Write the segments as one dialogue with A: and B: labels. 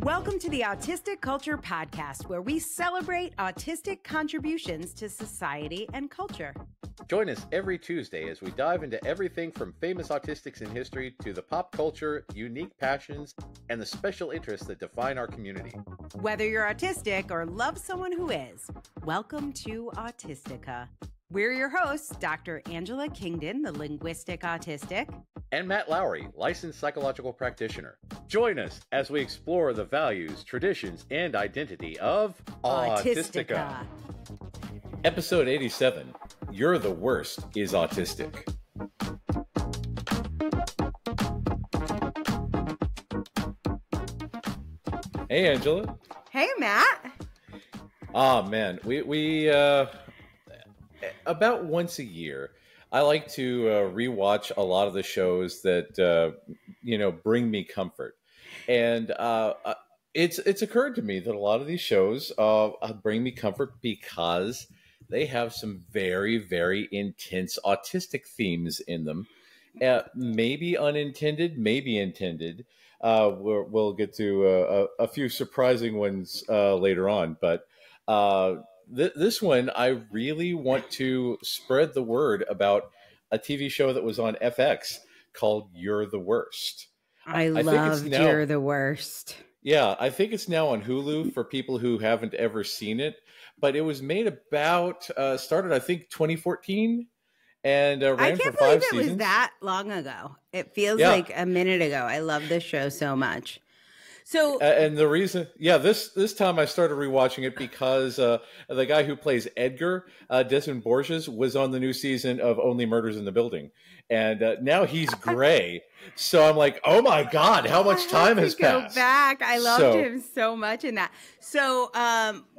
A: Welcome to the Autistic Culture Podcast, where we celebrate autistic contributions to society and culture.
B: Join us every Tuesday as we dive into everything from famous autistics in history to the pop culture, unique passions, and the special interests that define our community.
A: Whether you're autistic or love someone who is, welcome to Autistica. We're your hosts, Dr. Angela Kingdon, the linguistic autistic,
B: and Matt Lowry, licensed psychological practitioner. Join us as we explore the values, traditions, and identity of Autistica. Episode 87, You're the Worst Is Autistic. Hey, Angela.
A: Hey, Matt.
B: Oh, man. We about once a year, I like to rewatch a lot of the shows that, bring me comfort. And it's occurred to me that a lot of these shows bring me comfort because they have some very, very intense autistic themes in them. Maybe unintended, maybe intended. We'll get to a few surprising ones later on. But this one, I really want to spread the word about a TV show that was on FX called You're the Worst.
A: I loved You're the Worst.
B: Yeah, I think it's now on Hulu for people who haven't ever seen it. But it was made started, I think, 2014 and ran for 5 seasons.
A: I can't believe it was that long ago. It feels like a minute ago. I love this show so much. So
B: and the reason, this time I started rewatching it because the guy who plays Edgar, Desmond Borges, was on the new season of Only Murders in the Building, and now he's gray. So I'm like, oh my god, how much time has passed?
A: Go back. I loved him so much in that. So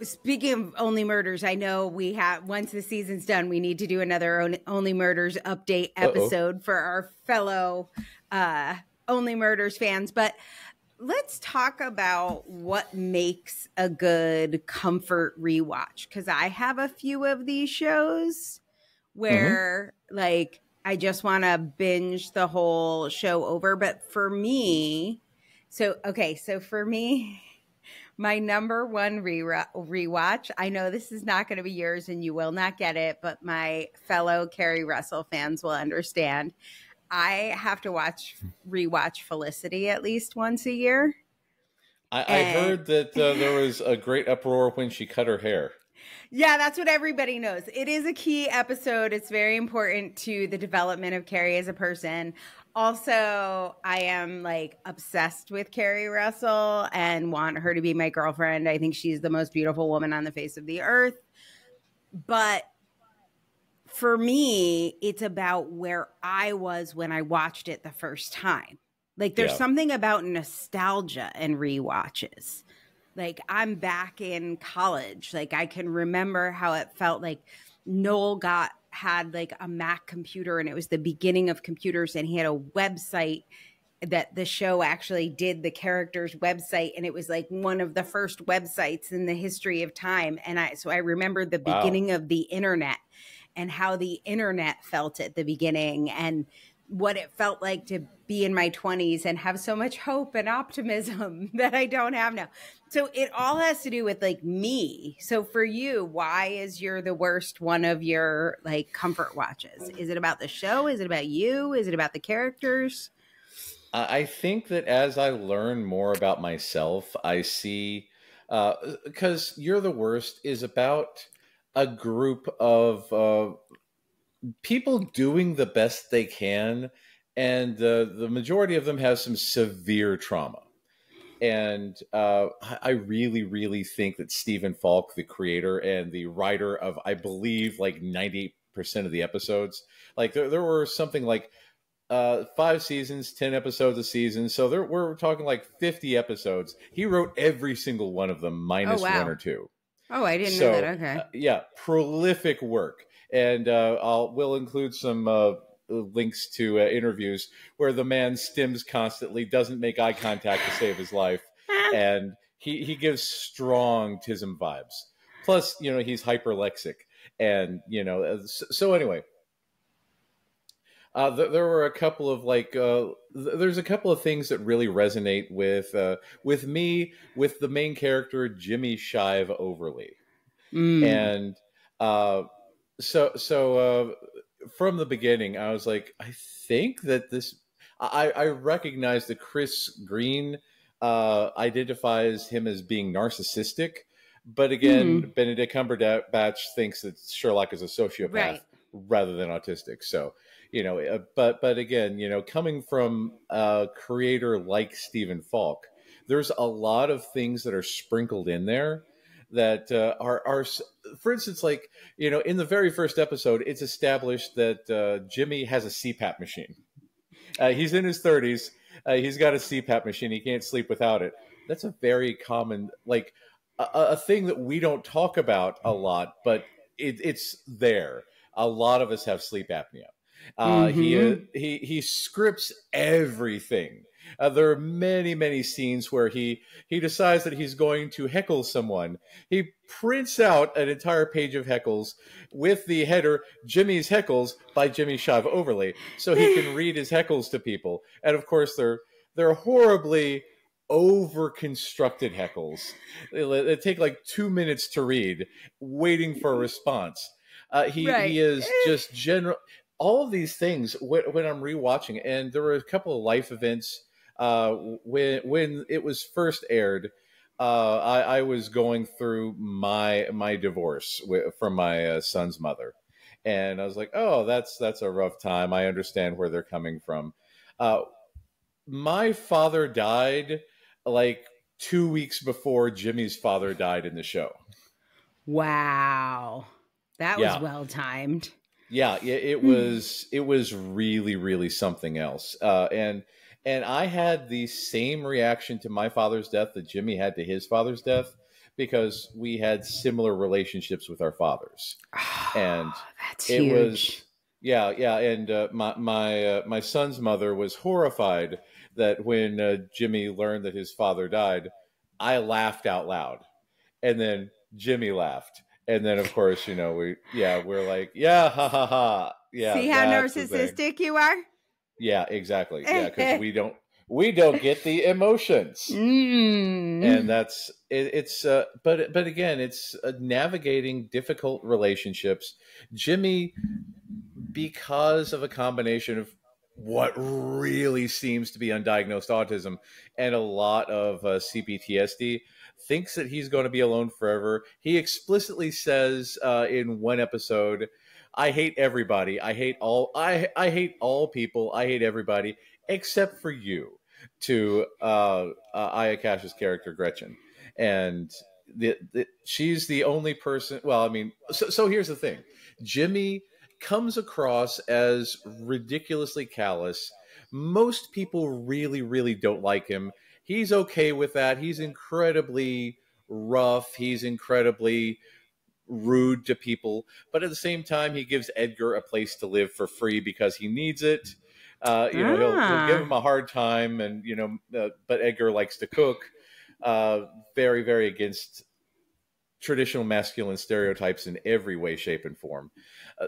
A: speaking of Only Murders, I know we have once the season's done, we need to do another Only Murders update episode for our fellow Only Murders fans, but. Let's talk about what makes a good comfort rewatch. Because I have a few of these shows where, I just want to binge the whole show over. But for me, for me, my number one rewatch, I know this is not going to be yours and you will not get it, but my fellow Carrie Russell fans will understand. I have to rewatch Felicity at least once a year.
B: I heard that there was a great uproar when she cut her hair.
A: Yeah, that's what everybody knows. It is a key episode. It's very important to the development of Carrie as a person. Also, I am obsessed with Carrie Russell and want her to be my girlfriend. I think she's the most beautiful woman on the face of the earth. But for me, it's about where I was when I watched it the first time. There's something about nostalgia and rewatches. I'm back in college. I can remember how it felt like Noel had a Mac computer and it was the beginning of computers and he had a website that the show actually did the character's website. And it was one of the first websites in the history of time. And I remember the beginning of the internet. And how the internet felt at the beginning and what it felt like to be in my 20s and have so much hope and optimism that I don't have now. So it all has to do with me. So for you, why is You're the Worst one of your comfort watches? Is it about the show? Is it about you? Is it about the characters?
B: I think that as I learn more about myself, I see, because You're the Worst is about a group of people doing the best they can, and the majority of them have some severe trauma. And I really, really think that Stephen Falk, the creator and the writer of, I believe, 98% of the episodes, there were something 5 seasons, 10 episodes a season. So we're talking 50 episodes. He wrote every single one of them minus one or two.
A: Oh, I didn't know that. Okay.
B: Prolific work. And we'll include some links to interviews where the man stims constantly, doesn't make eye contact to save his life. And he gives strong TISM vibes. Plus, he's hyperlexic. And, so anyway, There were a couple of there's a couple of things that really resonate with me, with the main character Jimmy Shive Overly.
A: Mm.
B: And uh, from the beginning, I was like, I think that I recognize that Chris Green identifies him as being narcissistic, but again,
A: Mm.
B: Benedict Cumberbatch thinks that Sherlock is a sociopath
A: Right.
B: rather than autistic. So, but again, coming from a creator like Stephen Falk, there's a lot of things that are sprinkled in there that are, for instance, like, in the very first episode, it's established that Jimmy has a CPAP machine. He's in his 30s. He's got a CPAP machine. He can't sleep without it. That's a very common, like, a thing that we don't talk about a lot, but it's there. A lot of us have sleep apnea.
A: Mm-hmm.
B: He scripts everything. There are many, many scenes where he decides that he's going to heckle someone. He prints out an entire page of heckles with the header "Jimmy's Heckles" by Jimmy Shive Overly, so he can read his heckles to people. And of course, they're horribly over-constructed heckles. They take like 2 minutes to read, waiting for a response. He
A: Right.
B: is just general. All of these things when I'm rewatching, and there were a couple of life events when it was first aired. I was going through my divorce from my son's mother, and I was like, "Oh, that's a rough time. I understand where they're coming from." Uh, my father died like 2 weeks before Jimmy's father died in the show.
A: Wow. That was
B: Yeah,
A: well timed.
B: yeah, it was really, really something else. And I had the same reaction to my father's death that Jimmy had to his father's death, because we had similar relationships with our fathers. And
A: That's
B: it
A: huge.
B: was, yeah, and my son's mother was horrified that when Jimmy learned that his father died, I laughed out loud, and then Jimmy laughed, and then of course, we're like, yeah, ha ha ha, yeah,
A: See how
B: that's the thing.
A: narcissistic you are?
B: Yeah, exactly. Yeah, because we don't get the emotions. And
A: Mm.
B: that's but again, it's navigating difficult relationships. Jimmy, because of a combination of what really seems to be undiagnosed autism and a lot of CPTSD, thinks that he's going to be alone forever. He explicitly says in one episode, "I hate everybody. I hate all people. I hate everybody except for you," to Aya Cash's character Gretchen. And she's the only person. Well, I mean, so here's the thing: Jimmy comes across as ridiculously callous. Most people really, really don't like him. He's okay with that. He's incredibly rough. He's incredibly rude to people. But at the same time, he gives Edgar a place to live for free because he needs it. He'll give him
A: Ah.
B: a hard time, and but Edgar likes to cook. Very, very against traditional masculine stereotypes in every way, shape, and form.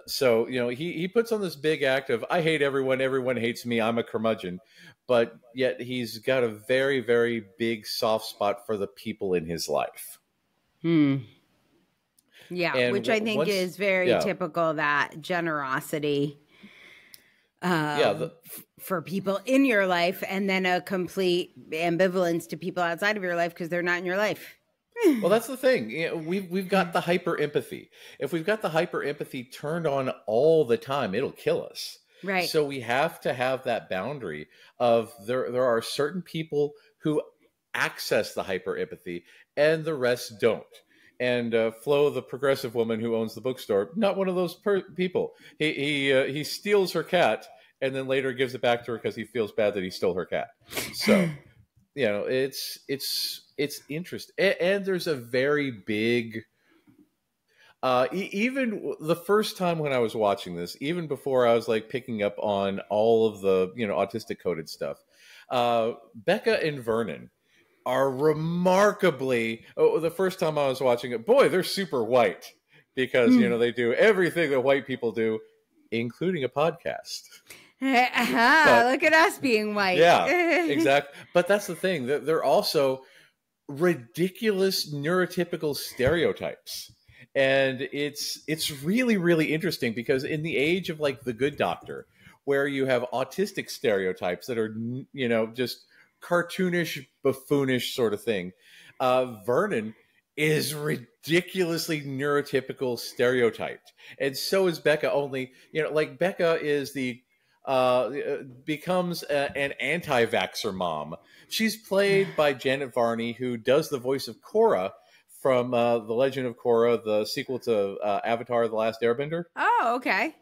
B: So he puts on this big act of, "I hate everyone, everyone hates me, I'm a curmudgeon," but yet he's got a very, very big soft spot for the people in his life.
A: Hmm. Yeah,
B: And
A: which I think
B: once,
A: is very
B: yeah,
A: typical, that generosity
B: yeah,
A: for people in your life, and then a complete ambivalence to people outside of your life because they're not in your life.
B: well, that's the thing. We've got the hyper empathy. If we've got the hyper empathy turned on all the time, it'll kill us.
A: Right.
B: So we have to have that boundary of there are certain people who access the hyper empathy and the rest don't. And Flo, the progressive woman who owns the bookstore, not one of those people. He steals her cat and then later gives it back to her because he feels bad that he stole her cat. So it's interesting, and there's a very big. Even the first time when I was watching this, even before I was like picking up on all of the autistic coded stuff, Becca and Vernon are remarkably. Oh, the first time I was watching it, boy, they're super white because they do everything that white people do, including a podcast. But
A: look at us being white.
B: yeah, exactly. But that's the thing. They're also ridiculous neurotypical stereotypes. And it's really, really interesting because in the age of like The Good Doctor, where you have autistic stereotypes that are, you know, just cartoonish, buffoonish sort of thing, Vernon is ridiculously neurotypical stereotyped. And so is Becca, only, you know, like Becca is the becomes an anti-vaxxer mom. She's played by Janet Varney, who does the voice of Korra from The Legend of Korra, the sequel to Avatar: The Last Airbender.
A: Oh, okay.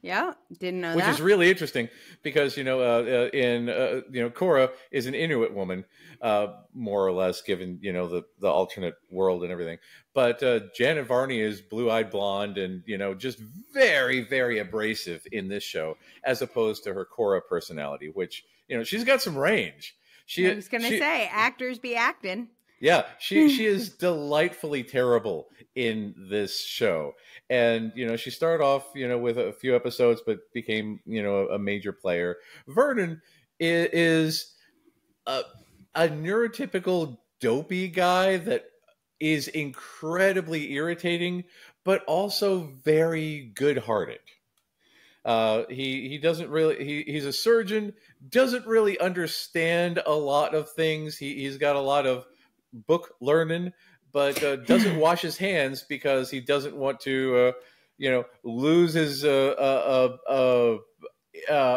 A: Yeah, didn't know
B: Which
A: that.
B: is really interesting because, you know, you know, Korra is an Inuit woman, more or less, given, you know, the alternate world and everything. But Janet Varney is blue-eyed blonde and, you know, just very, very abrasive in this show, as opposed to her Korra personality, which, you know, she's got some range.
A: I was going to say, actors be acting.
B: Yeah, she is delightfully terrible in this show. And, you know, she started off, you know, with a few episodes, but became, you know, a major player. Vernon is a neurotypical dopey guy that is incredibly irritating, but also very good-hearted. He doesn't really, he's a surgeon, doesn't really understand a lot of things. He's got a lot of book learning, but doesn't wash his hands because he doesn't want to, you know, lose his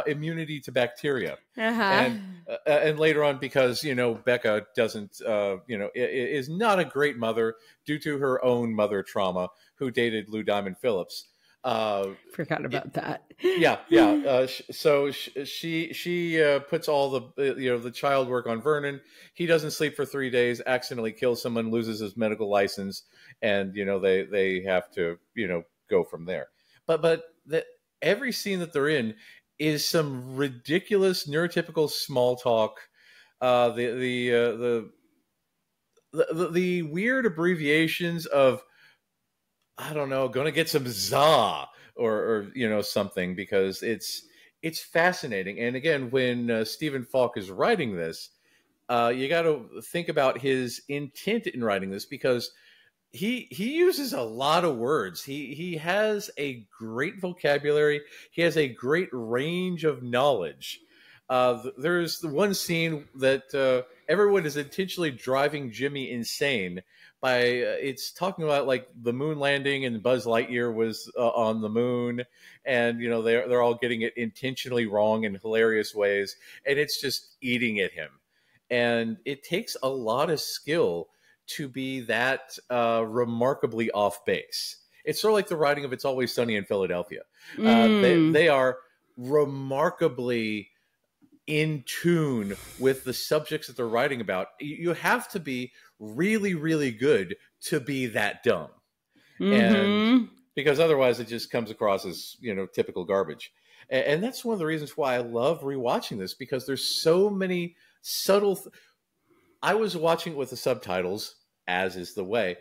B: immunity to bacteria. And later on, because, you know, Becca doesn't, you know, is not a great mother due to her own mother trauma, who dated Lou Diamond Phillips.
A: Forgot about that.
B: Yeah. So she puts all the, you know, the child work on Vernon. He doesn't sleep for 3 days, accidentally kills someone, loses his medical license, and, you know, they have to, you know, go from there. But every scene that they're in is some ridiculous neurotypical small talk. The weird abbreviations of, I don't know, going to get some za or you know, something, because it's fascinating. And again, when Stephen Falk is writing this, you got to think about his intent in writing this, because he uses a lot of words. He has a great vocabulary. He has a great range of knowledge. There's the one scene that everyone is intentionally driving Jimmy insane by, it's talking about like the moon landing and Buzz Lightyear was on the moon, and, you know, they're all getting it intentionally wrong in hilarious ways, and it's just eating at him. And it takes a lot of skill to be that remarkably off base. It's sort of like the writing of It's Always Sunny in Philadelphia. They are remarkably in tune with the subjects that they're writing about. You have to be really, really good to be that dumb. And because otherwise it just comes across as, you know, typical garbage. And that's one of the reasons why I love rewatching this, because there's so many subtle I was watching it with the subtitles, as is the way,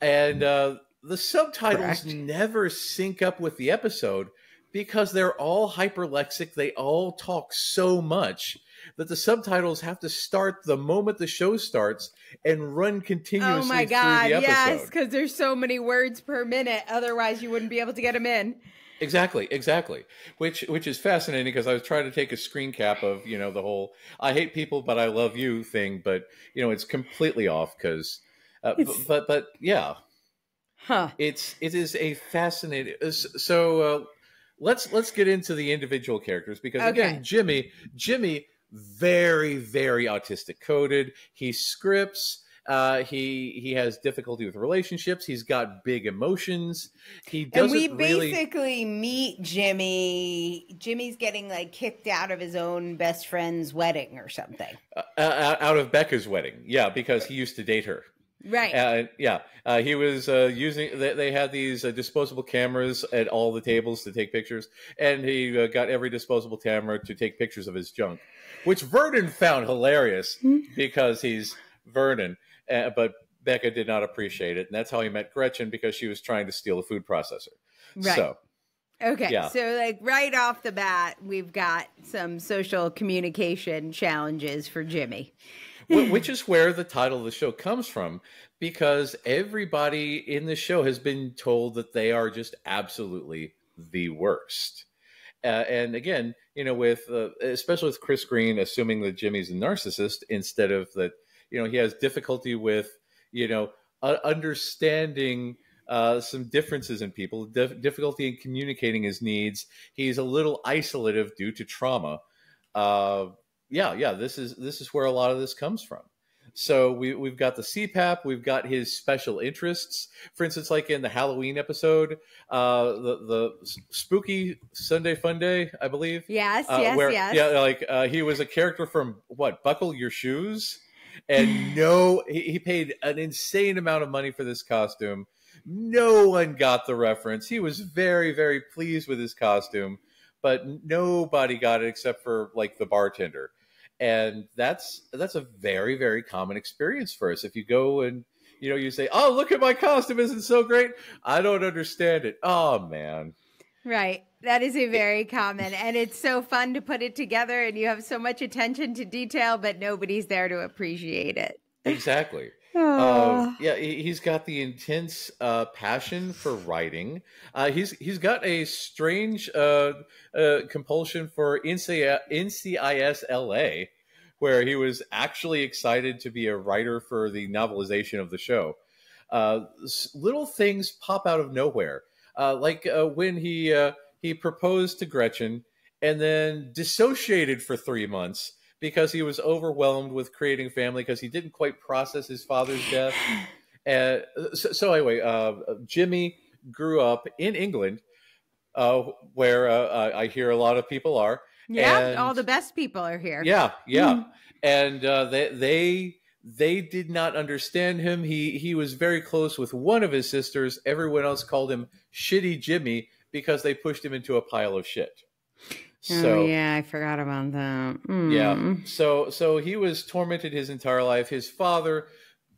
B: and the subtitles never sync up with the episode, because they're all hyperlexic. They all talk so much that the subtitles have to start the moment the show starts and run continuously
A: oh my God,
B: through the episode.
A: yes, because there's so many words per minute. Otherwise, you wouldn't be able to get them in.
B: Exactly. Which is fascinating, because I was trying to take a screen cap of, you know, the whole "I hate people but I love you" thing, but, you know, it's completely off, because, but yeah, it is a fascinating. So let's get into the individual characters, because again, Jimmy, very, very autistic coded. He scripts. He has difficulty with relationships. He's got big emotions. He doesn't. And we
A: basically meet Jimmy. Jimmy's getting like kicked out of his own best friend's wedding or something.
B: Out of Becca's wedding, yeah, because he used to date her.
A: Right.
B: He was using. They had these disposable cameras at all the tables to take pictures, and he got every disposable camera to take pictures of his junk, which Vernon found hilarious because he's Vernon. But Becca did not appreciate it, and that's how he met Gretchen, because she was trying to steal a food processor.
A: Right.
B: So,
A: Okay,
B: Yeah.
A: so like right off the bat, we've got some social communication challenges for Jimmy.
B: Which is where the title of the show comes from, because everybody in the show has been told that they are just absolutely the worst. And again, with especially with Chris Green, assuming that Jimmy's a narcissist instead of that, he has difficulty with, understanding some differences in people, difficulty in communicating his needs. He's a little isolative due to trauma. Yeah. This is where a lot of this comes from. So we've got the CPAP, we've got his special interests. For instance, like in the Halloween episode, the spooky Sunday Fun Day, I believe.
A: Yes.
B: Yeah, like he was a character from Buckle Your Shoes, and he paid an insane amount of money for this costume. No one got the reference. He was very, very pleased with his costume, but nobody got it except for like the bartender. And that's a very, very common experience for us. If you go and, you say, oh, look at my costume. Isn't it so great? I don't understand it. Oh, man.
A: Right. That is a very common. And it's so fun to put it together, and you have so much attention to detail, but nobody's there to appreciate it.
B: Exactly. Yeah, he's got the intense passion for writing. He's got a strange compulsion for NCIS-LA, where he was actually excited to be a writer for the novelization of the show. Little things pop out of nowhere, like when he proposed to Gretchen and then dissociated for 3 months because he was overwhelmed with creating family because he didn't quite process his father's death. And so anyway, Jimmy grew up in England, where I hear a lot of people are.
A: Yeah,
B: and
A: all the best people are here.
B: Yeah. And they did not understand him. He was very close with one of his sisters. Everyone else called him Shitty Jimmy because they pushed him into a pile of shit. So,
A: yeah, I forgot about that.
B: Yeah. So he was tormented his entire life. His father,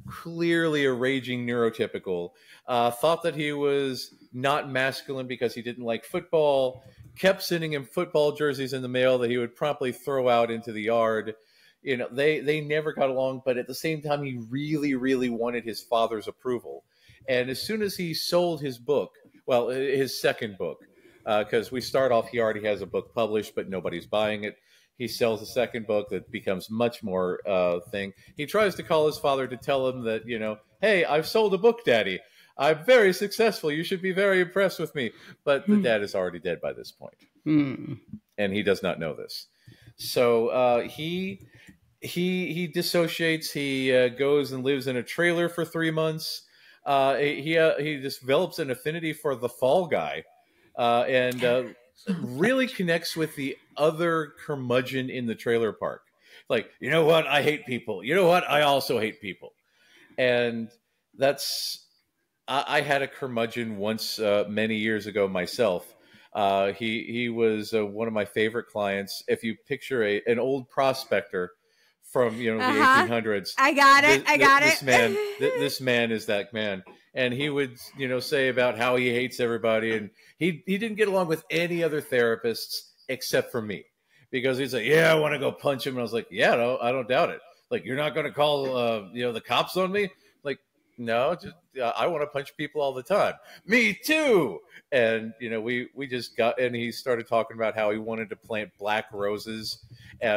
B: clearly a raging neurotypical, thought that he was not masculine because he didn't like football, kept sending him football jerseys in the mail that he would promptly throw out into the yard. They never got along, but at the same time, he really, really wanted his father's approval. And as soon as he sold his book, well, his second book, because we start off, he already has a book published, but nobody's buying it. He sells a second book that becomes much more thing. He tries to call his father to tell him that, hey, I've sold a book, Daddy. I'm very successful. You should be very impressed with me. But the dad is already dead by this point. And he does not know this. So he dissociates. He goes and lives in a trailer for 3 months. He develops an affinity for the Fall Guy. And really connects with the other curmudgeon in the trailer park. Like, you know what? I hate people. You know what? I also hate people. And I had a curmudgeon once many years ago myself. He was one of my favorite clients. If you picture an old prospector from the 1800s,
A: I got it.
B: This man is that man. And he would, say about how he hates everybody. And he didn't get along with any other therapists except for me. Because he's like, yeah, I want to go punch him. And I was like, yeah, no, I don't doubt it. Like, you're not going to call, the cops on me? Like, no, just I want to punch people all the time. Me too. And, we just got, and he started talking about how he wanted to plant black roses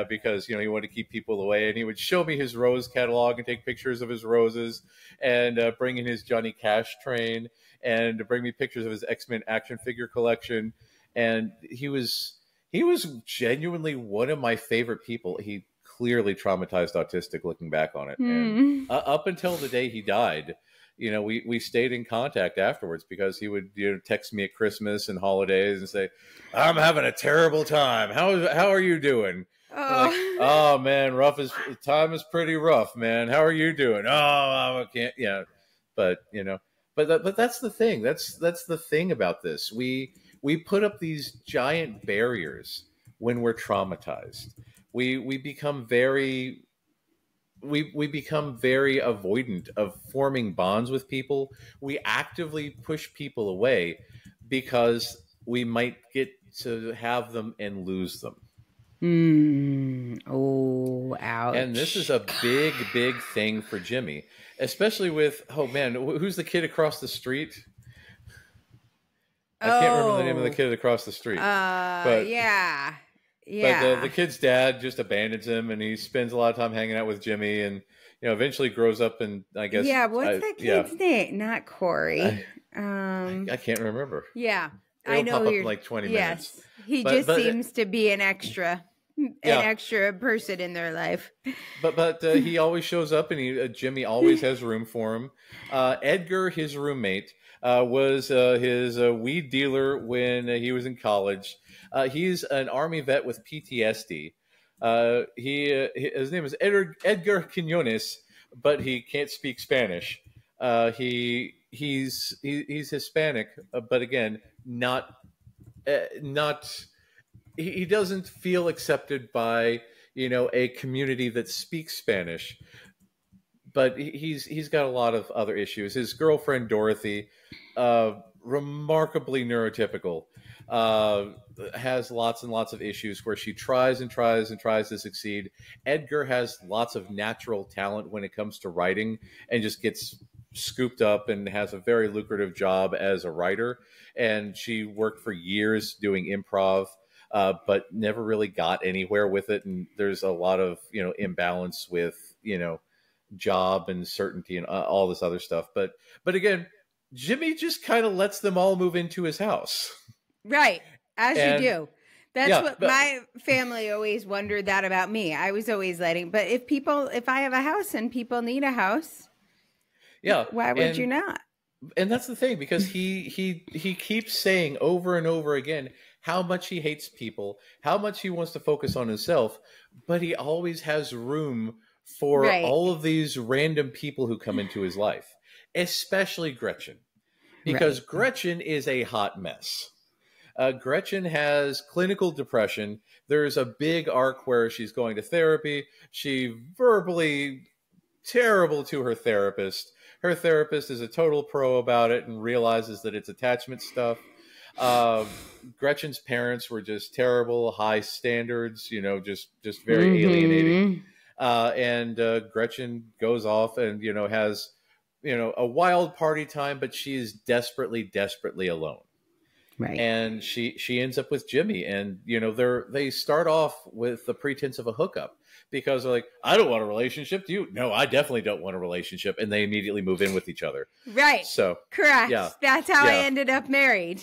B: because, he wanted to keep people away. And he would show me his rose catalog and take pictures of his roses and bring in his Johnny Cash train and to bring me pictures of his X-Men action figure collection. And he was genuinely one of my favorite people. He clearly traumatized autistic looking back on it. And up until the day he died, we stayed in contact afterwards because he would text me at Christmas and holidays and say, I'm having a terrible time. How are you doing? Like, oh man, time is pretty rough, man. How are you doing? Oh, I can't. Yeah. But, but that's the thing. That's the thing about this. We put up these giant barriers when we're traumatized. We become very avoidant of forming bonds with people. We actively push people away because we might get to have them and lose them.
A: Oh,
B: And this is
A: ouch.
B: a big, big thing for Jimmy, especially with, oh man, who's the kid across the street? I can't remember the name of the kid across the street, but
A: Yeah.
B: but
A: Yeah.
B: the kid's dad just abandons him, and he spends a lot of time hanging out with Jimmy, and eventually grows up, and I guess
A: Yeah, what's that kid's name? Not Corey.
B: I can't remember.
A: Yeah.
B: It'll
A: I know
B: pop up
A: you're
B: in like 20
A: yes.
B: minutes.
A: He
B: But
A: just seems to be an extra person in their life.
B: But he always shows up, and Jimmy always has room for him. Edgar, his roommate, was his weed dealer when he was in college. He's an Army vet with PTSD. His name is Edgar Quinones, but he can't speak Spanish. He's Hispanic, but again, not. He doesn't feel accepted by a community that speaks Spanish, but he's got a lot of other issues. His girlfriend Dorothy, remarkably neurotypical, has lots and lots of issues where she tries and tries and tries to succeed. Edgar has lots of natural talent when it comes to writing, and just gets scooped up and has a very lucrative job as a writer. And she worked for years doing improv, but never really got anywhere with it. And there's a lot of imbalance with job and certainty and all this other stuff. But again, Jimmy just kind of lets them all move into his house,
A: right? As you do. That's what my family always wondered that about me. I was always letting, but if I have a house and people need a house, why would you not?
B: And that's the thing, because he keeps saying over and over again how much he hates people, how much he wants to focus on himself, but he always has room for all of these random people who come into his life, especially Gretchen, because Gretchen is a hot mess. Gretchen has clinical depression. There's a big arc where she's going to therapy. She verbally terrible to her therapist. Her therapist is a total pro about it and realizes that it's attachment stuff. Gretchen's parents were just terrible, high standards, just very alienating. And Gretchen goes off and, has, a wild party time, but she is desperately, desperately alone.
A: Right.
B: And she ends up with Jimmy, and, they start off with the pretense of a hookup, because they're like, I don't want a relationship. Do you? No, I definitely don't want a relationship. And they immediately move in with each other.
A: Right.
B: So
A: correct. Yeah. That's how I ended up married.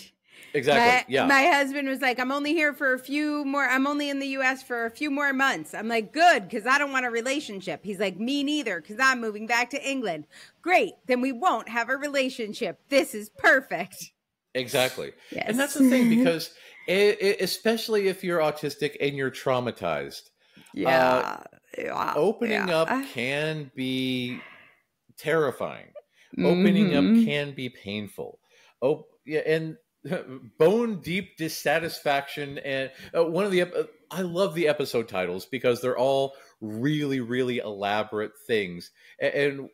B: Exactly.
A: My husband was like, I'm only here for I'm only in the US for a few more months. I'm like, good, because I don't want a relationship. He's like, me neither, because I'm moving back to England. Great. Then we won't have a relationship. This is perfect.
B: Exactly. Yes. And that's the thing, because especially if you're autistic and you're traumatized, opening up can be terrifying. Opening up can be painful. And bone deep dissatisfaction. And I love the episode titles, because they're all really, really elaborate things. And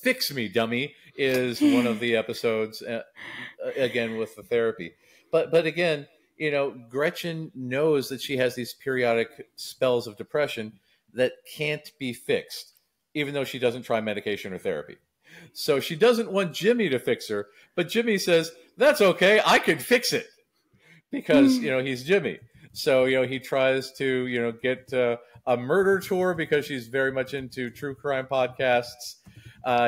B: Fix Me, Dummy is one of the episodes, again, with the therapy. But again, Gretchen knows that she has these periodic spells of depression that can't be fixed, even though she doesn't try medication or therapy. So she doesn't want Jimmy to fix her, but Jimmy says, that's okay, I can fix it, because, he's Jimmy. So, he tries to, get a murder tour, because she's very much into true crime podcasts.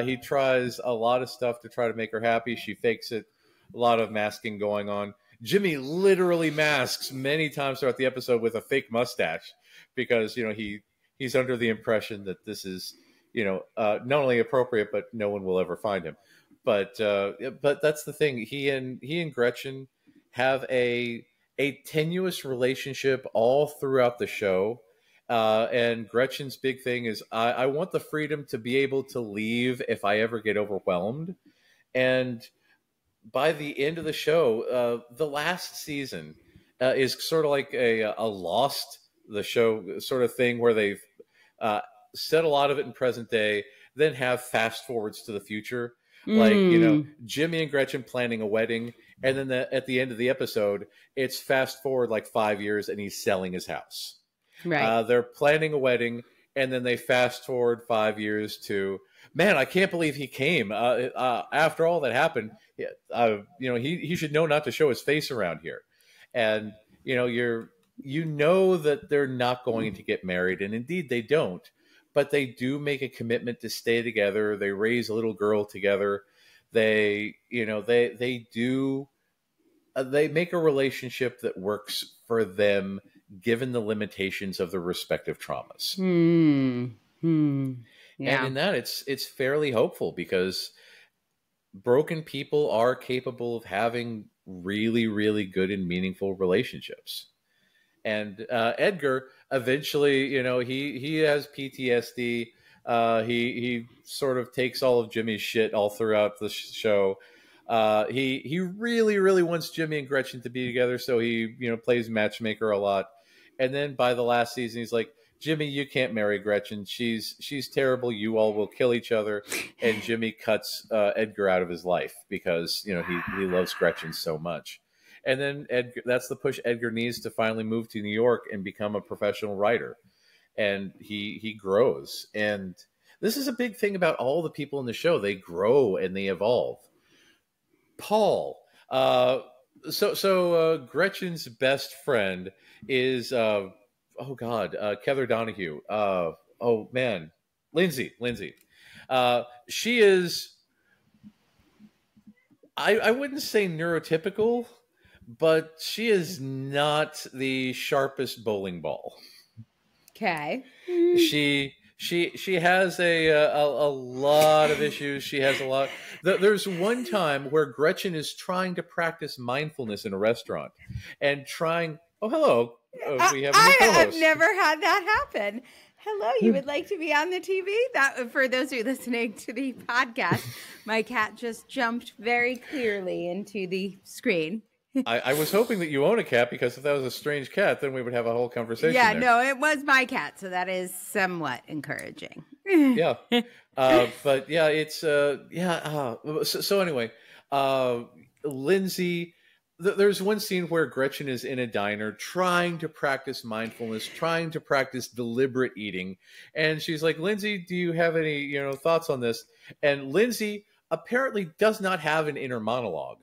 B: He tries a lot of stuff to try to make her happy. She fakes it. A lot of masking going on. Jimmy literally masks many times throughout the episode with a fake mustache, because, he's under the impression that this is, not only appropriate, but no one will ever find him. But that's the thing. He and Gretchen have a tenuous relationship all throughout the show. And Gretchen's big thing is, I want the freedom to be able to leave if I ever get overwhelmed. And by the end of the show, the last season is sort of like a Lost, the show sort of thing, where they've set a lot of it in present day, then have fast forwards to the future. Like, Jimmy and Gretchen planning a wedding, And then at the end of the episode, it's fast forward like 5 years and he's selling his house.
A: Right.
B: They're planning a wedding, and then they fast forward 5 years to, man, I can't believe he came. After all that happened, he should know not to show his face around here. And you know that they're not going to get married, and indeed they don't. But they do make a commitment to stay together. They raise a little girl together. They make a relationship that works for them, given the limitations of their respective traumas.
A: Yeah.
B: And in that, it's fairly hopeful, because broken people are capable of having really, really good and meaningful relationships. And Edgar, eventually, he has PTSD. He sort of takes all of Jimmy's shit all throughout the show. He really, really wants Jimmy and Gretchen to be together, so he plays matchmaker a lot. And then by the last season, he's like, Jimmy, you can't marry Gretchen. She's terrible. You all will kill each other. And Jimmy cuts Edgar out of his life because he loves Gretchen so much. And then that's the push Edgar needs to finally move to New York and become a professional writer. And he grows. And this is a big thing about all the people in the show. They grow and they evolve. Paul. So Gretchen's best friend is Heather Donahue. Lindsay. She is, I wouldn't say neurotypical, but she is not the sharpest bowling ball.
A: Okay.
B: She has a lot of issues. She has a lot. There's one time where Gretchen is trying to practice mindfulness in a restaurant and trying. Oh, hello. We have a new co-host.
A: I've never had that happen. Hello, you would like to be on the TV? That, for those of you listening to the podcast, my cat just jumped very clearly into the screen.
B: I was hoping that you own a cat, because if that was a strange cat, then we would have a whole conversation.
A: Yeah,
B: there.
A: No, it was my cat, so that is somewhat encouraging.
B: Yeah, but yeah, it's So anyway, Lindsay. There's one scene where Gretchen is in a diner trying to practice mindfulness, trying to practice deliberate eating, and she's like, "Lindsay, do you have any thoughts on this?" And Lindsay apparently does not have an inner monologue.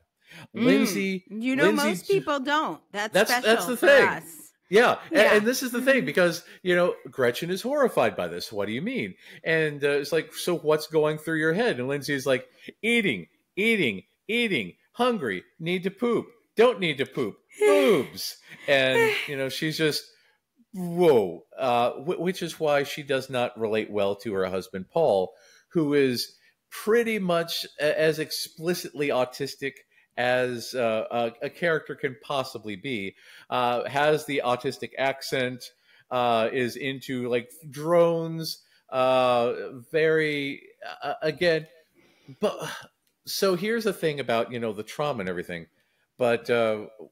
B: Lindsay,
A: most people don't. That's
B: the
A: for
B: thing.
A: Us.
B: Yeah. And this is the thing, because Gretchen is horrified by this. What do you mean? And it's like, so what's going through your head? And Lindsay's like, eating, hungry, need to poop, don't need to poop, boobs. And she's just, whoa. Which is why she does not relate well to her husband Paul, who is pretty much as explicitly autistic as a character can possibly be. Has the autistic accent, is into like drones, very again. But so here's the thing about the trauma and everything. But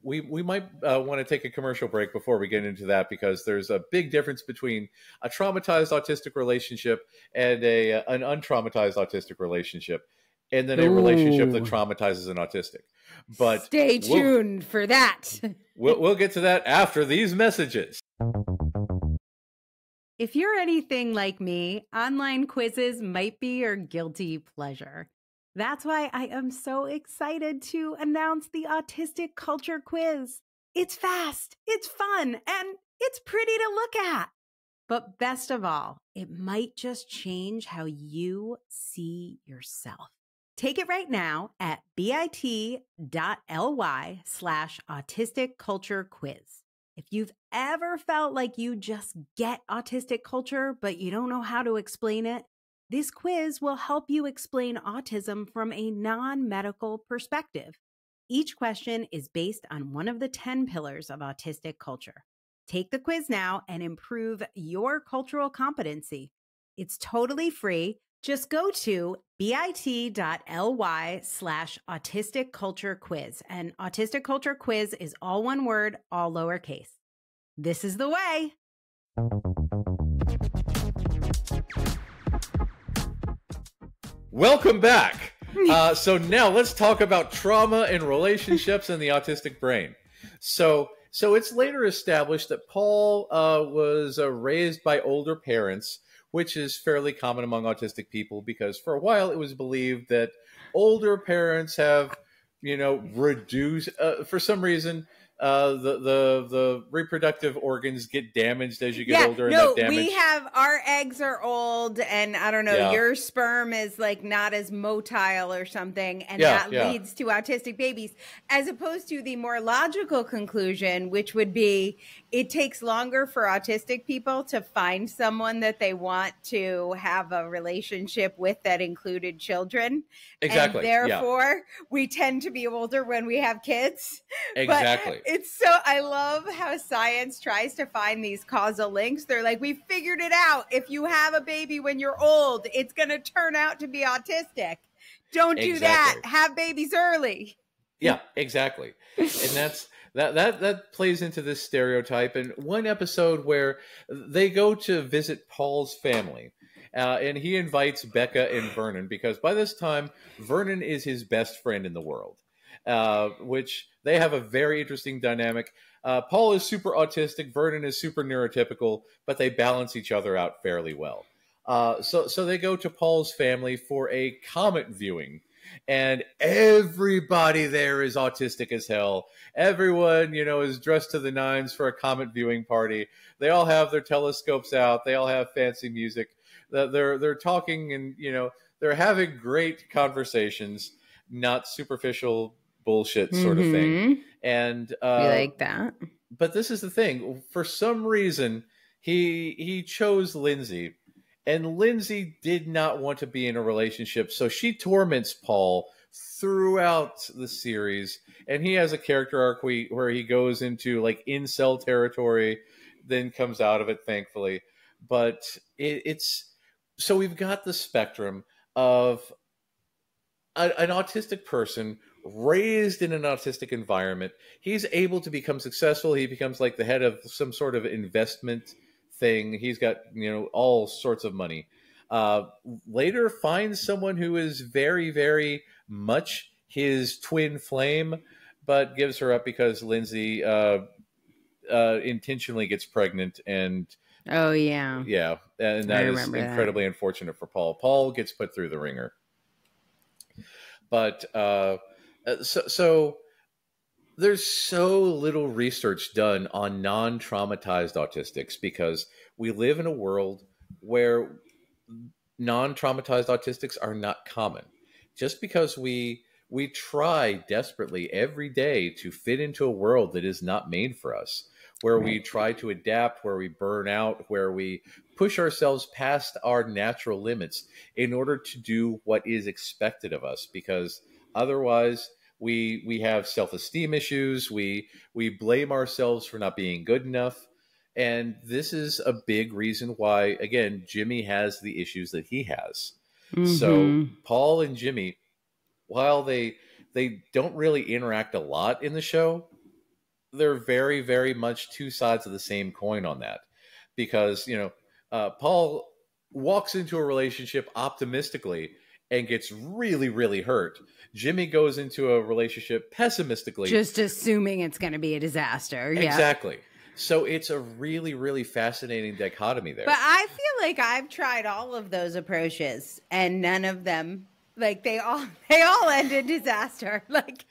B: we might want to take a commercial break before we get into that, because there's a big difference between a traumatized autistic relationship and an untraumatized autistic relationship, and then a relationship that traumatizes an autistic. But
A: stay tuned for that.
B: We'll get to that after these messages.
A: If you're anything like me, online quizzes might be your guilty pleasure. That's why I am so excited to announce the Autistic Culture Quiz. It's fast, it's fun, and it's pretty to look at. But best of all, it might just change how you see yourself. Take it right now at bit.ly/autistic culture quiz. If you've ever felt like you just get autistic culture, but you don't know how to explain it, this quiz will help you explain autism from a non-medical perspective. Each question is based on one of the 10 pillars of autistic culture. Take the quiz now and improve your cultural competency. It's totally free. Just go to bit.ly/autistic culture quiz. And autistic culture quiz is all one word, all lowercase. This is the way.
B: Welcome back. So now let's talk about trauma and relationships in the autistic brain. So it's later established that Paul was raised by older parents, which is fairly common among autistic people because for a while it was believed that older parents have, reduced for some reason. The reproductive organs get damaged as you get older.
A: No,
B: and that
A: we have, our eggs are old, and I don't know, your sperm is like not as motile or something, and that leads to autistic babies, as opposed to the more logical conclusion, which would be it takes longer for autistic people to find someone that they want to have a relationship with that included children.
B: Exactly.
A: And therefore, we tend to be older when we have kids.
B: Exactly.
A: But I love how science tries to find these causal links. They're like, we figured it out. If you have a baby when you're old, it's going to turn out to be autistic. Don't do that. Have babies early.
B: Yeah, exactly. And that plays into this stereotype. And one episode where they go to visit Paul's family, and he invites Becca and Vernon because by this time, Vernon is his best friend in the world, which they have a very interesting dynamic. Paul is super autistic, Vernon is super neurotypical, but they balance each other out fairly well. So they go to Paul's family for a comet viewing. And everybody there is autistic as hell. Everyone, is dressed to the nines for a comet viewing party. They all have their telescopes out. They all have fancy music. They're talking and, they're having great conversations, not superficial bullshit sort of thing. And
A: we like that.
B: But this is the thing. For some reason, he chose Lindsay. And Lindsay did not want to be in a relationship, so she torments Paul throughout the series. And he has a character arc where he goes into like incel territory, then comes out of it, thankfully. But it's so we've got the spectrum of an autistic person raised in an autistic environment. He's able to become successful. He becomes like the head of some sort of investment thing. He's got, all sorts of money. Later finds someone who is very, very much his twin flame, but gives her up because Lindsay intentionally gets pregnant. And and that is incredibly unfortunate for Paul. Paul gets put through the ringer. But so there's so little research done on non-traumatized autistics because we live in a world where non-traumatized autistics are not common. Just because we try desperately every day to fit into a world that is not made for us, where we try to adapt, where we burn out, where we push ourselves past our natural limits in order to do what is expected of us, because otherwise we have self-esteem issues. We blame ourselves for not being good enough. And this is a big reason why, again, Jimmy has the issues that he has. So Paul and Jimmy, while they don't really interact a lot in the show, they're very, very much two sides of the same coin on that. Because, Paul walks into a relationship optimistically and gets really, really hurt. Jimmy goes into a relationship pessimistically,
A: just assuming it's going to be a disaster.
B: Exactly. So it's a really, really fascinating dichotomy there.
A: But I feel like I've tried all of those approaches and none of them, like they all end in disaster. Like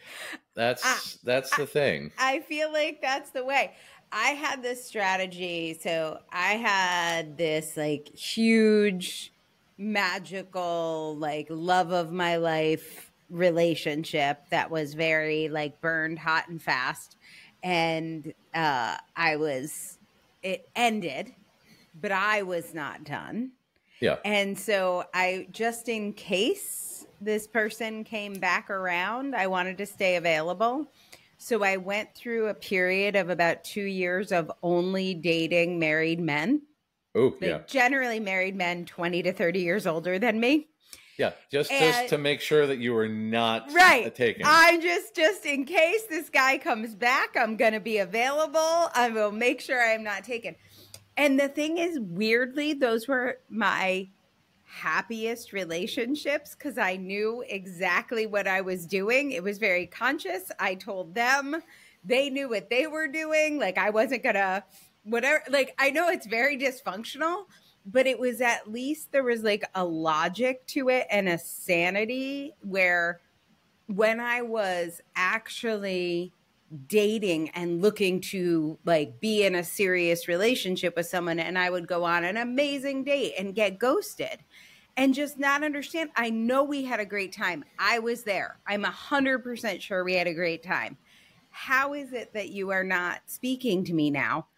B: that's the thing.
A: I feel like that's the way. I had this strategy. So I had this like huge magical, like love of my life relationship that was very like burned hot and fast. And it ended, but I was not done.
B: Yeah.
A: And so just in case this person came back around, I wanted to stay available. So I went through a period of about 2 years of only dating married men.
B: Oh, yeah.
A: Generally married men 20 to 30 years older than me.
B: Yeah, just to make sure that you were not taken.
A: I'm just in case this guy comes back, I'm going to be available. I will make sure I'm not taken. And the thing is, weirdly, those were my happiest relationships because I knew exactly what I was doing. It was very conscious. I told them, they knew what they were doing. Like, I wasn't gonna, whatever. Like, I know it's very dysfunctional, but it was, at least there was like a logic to it and a sanity where when I was actually dating and looking to like be in a serious relationship with someone, and I would go on an amazing date and get ghosted and just not understand. I know we had a great time. I was there. I'm 100% sure we had a great time. How is it that you are not speaking to me now?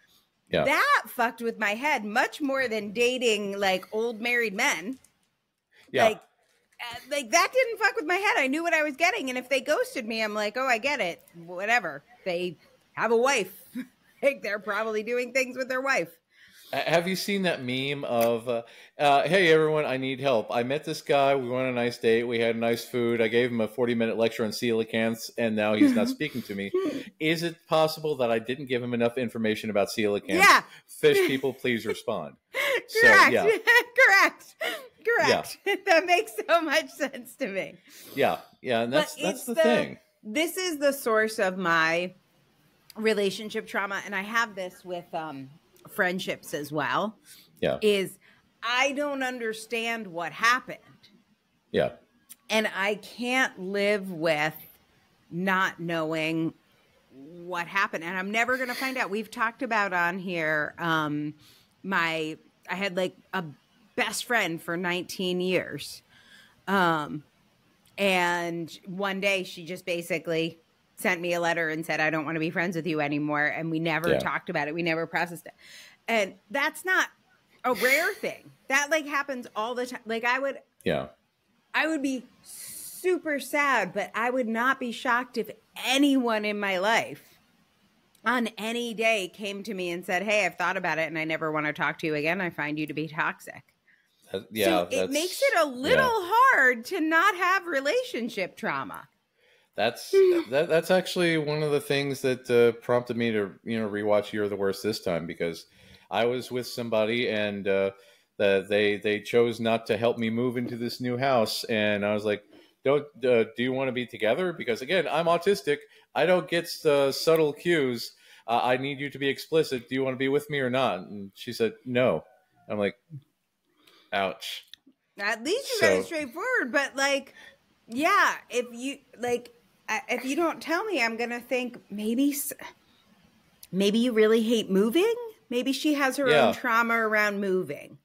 B: Yeah.
A: That fucked with my head much more than dating like old married men.
B: Yeah.
A: Like that didn't fuck with my head. I knew what I was getting. And if they ghosted me, I'm like, oh, I get it. Whatever. They have a wife. Like, they're probably doing things with their wife.
B: Have you seen that meme of, hey, everyone, I need help. I met this guy. We went on a nice date. We had nice food. I gave him a 40-minute lecture on coelacanths, and now he's not speaking to me. Is it possible that I didn't give him enough information about coelacanths?
A: Yeah.
B: Fish people, please respond.
A: Correct.
B: So, yeah.
A: Correct. Yeah. That makes so much sense to me.
B: Yeah. And that's the thing.
A: This is the source of my relationship trauma. And I have this with friendships as well.
B: Yeah.
A: Is I don't understand what happened.
B: Yeah.
A: And I can't live with not knowing what happened. And I'm never going to find out. We've talked about on here, I had like a best friend for 19 years. And one day she just basically sent me a letter and said, I don't want to be friends with you anymore. And we never talked about it. We never processed it. And that's not a rare thing. That like happens all the time. Like I would be super sad, but I would not be shocked if anyone in my life on any day came to me and said, hey, I've thought about it and I never want to talk to you again. I find you to be toxic. So it makes it a little hard to not have relationship trauma.
B: That's actually one of the things that prompted me to rewatch You're the Worst this time, because I was with somebody and they chose not to help me move into this new house, and I was like, do you want to be together? Because again, I'm autistic. I don't get subtle cues. I need you to be explicit. Do you want to be with me or not? And she said no. I'm like, ouch.
A: At least you're very straightforward, but like, yeah, if you don't tell me, I'm going to think maybe you really hate moving. Maybe she has her own trauma around moving.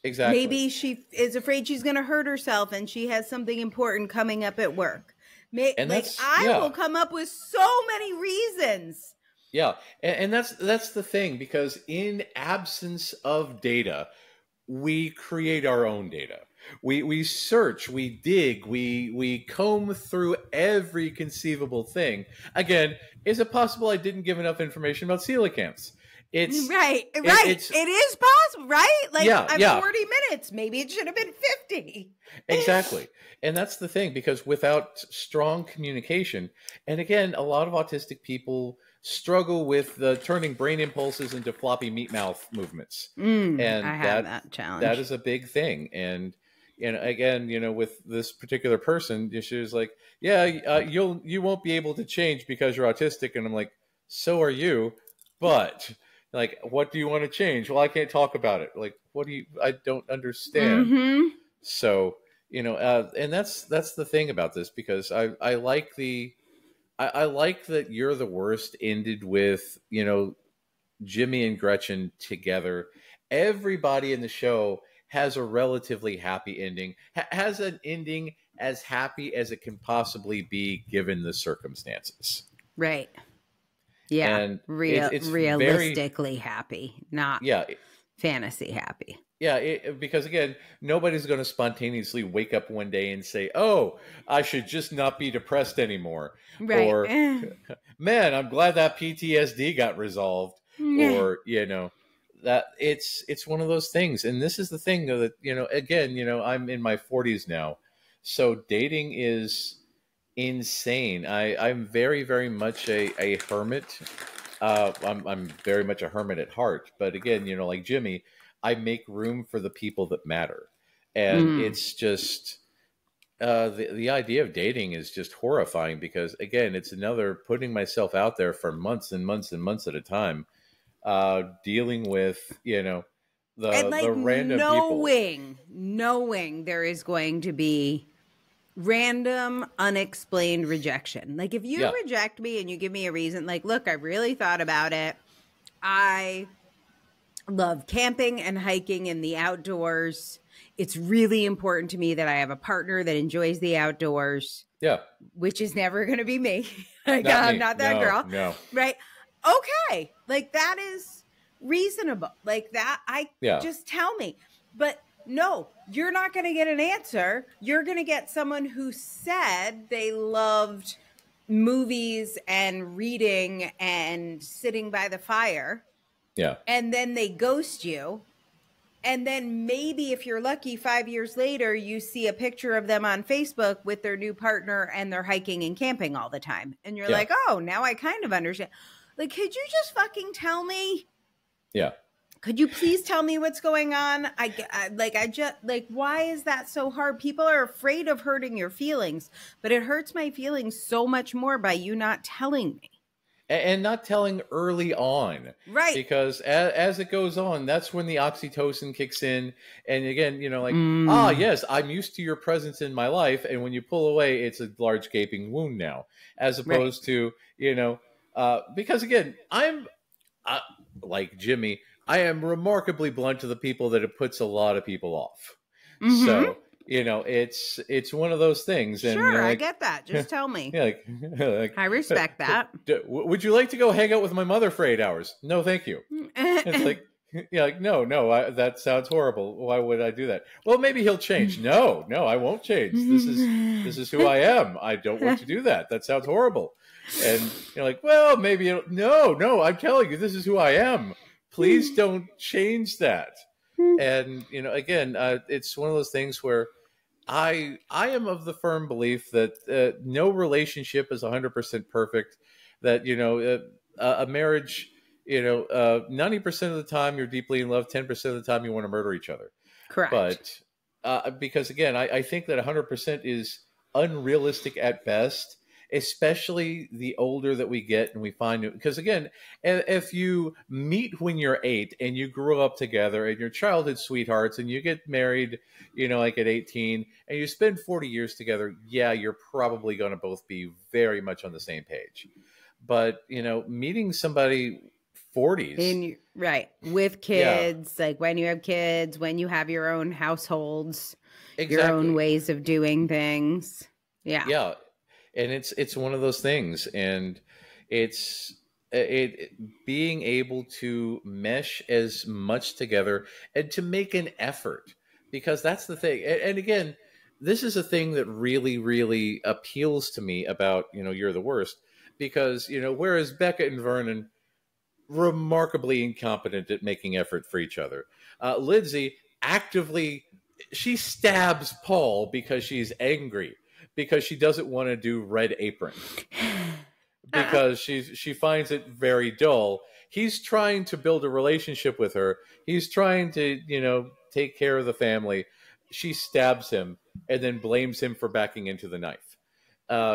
B: Exactly.
A: Maybe she is afraid she's going to hurt herself and she has something important coming up at work. I will come up with so many reasons.
B: Yeah. And that's the thing, because in absence of data, we create our own data. We search, we dig, we comb through every conceivable thing. Again, is it possible I didn't give enough information about coelacanths? It's
A: right. It is possible, right? Like, I'm 40 minutes. Maybe it should have been 50.
B: Exactly. And that's the thing, because without strong communication, and again, a lot of autistic people struggle with turning brain impulses into floppy meat mouth movements. And
A: I have that challenge.
B: That is a big thing. And again, with this particular person, she was like, you won't be able to change because you're autistic. And I'm like, so are you, but like, what do you want to change? Well, I can't talk about it. Like, I don't understand.
A: Mm-hmm.
B: So, and that's the thing about this, because I like I like that You're the Worst ended with, Jimmy and Gretchen together. Everybody in the show has a relatively happy ending, has an ending as happy as it can possibly be given the circumstances.
A: Right. Yeah.
B: And
A: it's realistically happy, not fantasy happy.
B: Yeah, because again, nobody's going to spontaneously wake up one day and say, "Oh, I should just not be depressed anymore,"
A: right.
B: Or "Man, I'm glad that PTSD got resolved," or that it's one of those things. And this is the thing that again, I'm in my 40s now, so dating is insane. I'm very, very much a hermit. I'm very much a hermit at heart, but again, like Jimmy, I make room for the people that matter. And it's just the idea of dating is just horrifying because, again, it's another putting myself out there for months and months and months at a time, dealing with,
A: And
B: the
A: like
B: random people.
A: knowing there is going to be random, unexplained rejection. Like if you
B: Yeah,
A: reject me and you give me a reason, like, look, I really thought about it. I love camping and hiking in the outdoors. It's really important to me that I have a partner that enjoys the outdoors,
B: yeah,
A: which is never going to be me. Like,
B: not
A: I'm
B: me.
A: not that
B: No,
A: girl.
B: no.
A: Right. Okay. Like that is reasonable. Like that, I
B: Yeah,
A: just tell me. But no, you're not going to get an answer. You're going to get someone who said they loved movies and reading and sitting by the fire,
B: yeah,
A: and then they ghost you. And then maybe if you're lucky, 5 years later, you see a picture of them on Facebook with their new partner and they're hiking and camping all the time. And you're
B: yeah,
A: like, oh, now I kind of understand. Like, could you just fucking tell me?
B: yeah.
A: Could you please tell me what's going on? Why is that so hard? People are afraid of hurting your feelings, but it hurts my feelings so much more by you not telling me.
B: And not telling early on,
A: Right.
B: because as it goes on, that's when the oxytocin kicks in. And again, like, yes, I'm used to your presence in my life. And when you pull away, it's a large gaping wound now, as opposed to, because again, I'm like Jimmy, I am remarkably blunt to the people that it puts a lot of people off.
A: Mm-hmm.
B: So, it's one of those things. And
A: sure, I get that. Just tell me.
B: Yeah, like,
A: I respect that.
B: Would you like to go hang out with my mother for 8 hours? No, thank you. It's like, no, that sounds horrible. Why would I do that? Well, maybe he'll change. No, I won't change. This is who I am. I don't want to do that. That sounds horrible. And you're like, well, maybe no, I'm telling you, this is who I am. Please don't change that. And again, it's one of those things where I am of the firm belief that no relationship is 100% perfect. That a marriage, 90% of the time you're deeply in love, 10% of the time you want to murder each other.
A: Correct.
B: But because again, I think that 100% is unrealistic at best, especially the older that we get and we find it. Because again, if you meet when you're 8 and you grew up together and you're childhood sweethearts and you get married, like at 18 and you spend 40 years together, yeah, you're probably going to both be very much on the same page. But, meeting somebody 40s.
A: Right. With kids, like when you have kids, when you have your own households, your own ways of doing things. Yeah.
B: Yeah. And it's one of those things, and it's being able to mesh as much together and to make an effort, because that's the thing. And again, this is a thing that really, really appeals to me about You're the Worst, because whereas Becca and Vernon remarkably incompetent at making effort for each other, Lindsay she stabs Paul because she's angry, because she doesn't want to do Red Apron, because she finds it very dull. He's trying to build a relationship with her. He's trying to, take care of the family. She stabs him and then blames him for backing into the knife.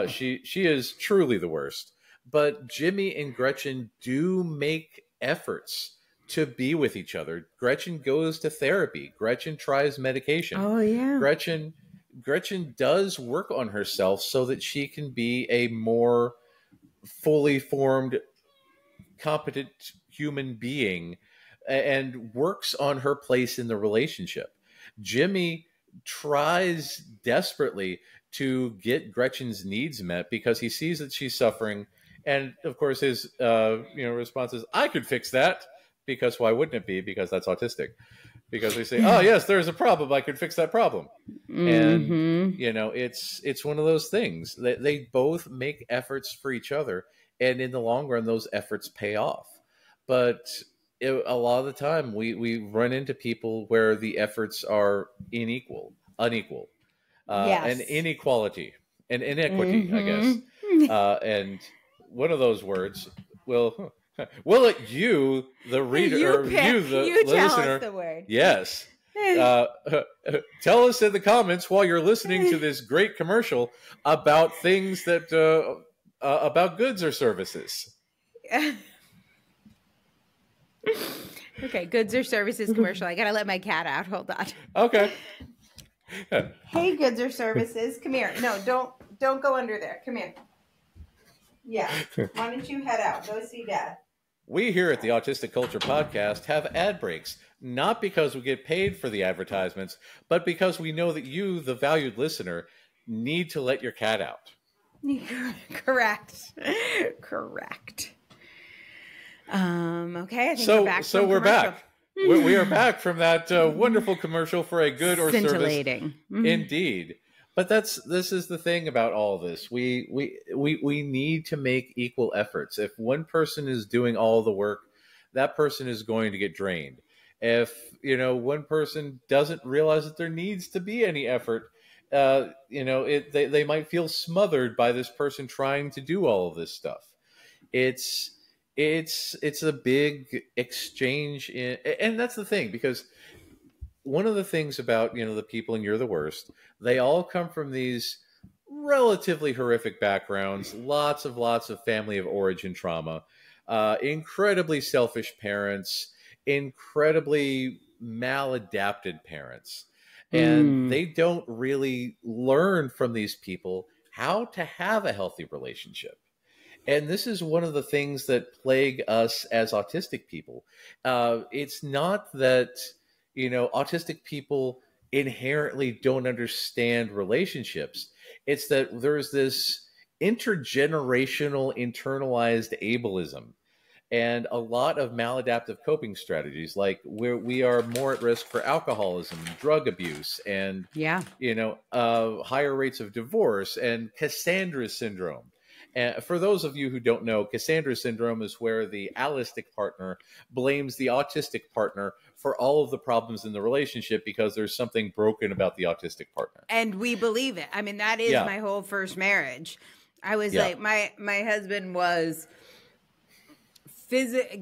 B: She is truly the worst. But Jimmy and Gretchen do make efforts to be with each other. Gretchen goes to therapy. Gretchen tries medication.
A: Oh, yeah.
B: Gretchen does work on herself so that she can be a more fully formed, competent human being, and works on her place in the relationship. Jimmy tries desperately to get Gretchen's needs met because he sees that she's suffering. And of course, his response is, "I could fix that," because why wouldn't it be? Because that's autistic. Because they say, "Oh yes, there's a problem. I could fix that problem." And it's one of those things that they both make efforts for each other, and in the long run, those efforts pay off. But a lot of the time, we run into people where the efforts are unequal, and inequality and inequity, I guess. And one of those words will let you, the reader,
A: you
B: the
A: tell
B: listener,
A: us the word.
B: Yes. tell us in the comments while you're listening to this great commercial about things that about goods or services.
A: Okay, goods or services commercial. I gotta let my cat out. Hold on.
B: Okay.
A: Hey, goods or services, come here. No, don't go under there. Come here. Yeah. Why don't you head out? Go see Dad.
B: We here at the Autistic Culture Podcast have ad breaks, not because we get paid for the advertisements, but because we know that you, the valued listener, need to let your cat out.
A: Correct. Okay, I think
B: so,
A: we're back.
B: So we're back. We are back from that wonderful commercial for a good or service.
A: Mm-hmm.
B: Indeed. But this is the thing about all this. We need to make equal efforts. If one person is doing all the work, that person is going to get drained. If one person doesn't realize that there needs to be any effort, they might feel smothered by this person trying to do all of this stuff. It's a big exchange, and that's the thing, because one of the things about the people in You're the Worst, they all come from these relatively horrific backgrounds, lots of family of origin trauma, incredibly selfish parents, incredibly maladapted parents, and they don't really learn from these people how to have a healthy relationship. And this is one of the things that plague us as autistic people. It's not that, autistic people inherently don't understand relationships. It's that there's this intergenerational internalized ableism and a lot of maladaptive coping strategies, like where we are more at risk for alcoholism, drug abuse, and, higher rates of divorce and Cassandra syndrome. And for those of you who don't know, Cassandra syndrome is where the allistic partner blames the autistic partner for all of the problems in the relationship because there's something broken about the autistic partner.
A: And we believe it. I mean, that is my whole first marriage. I was like, my husband was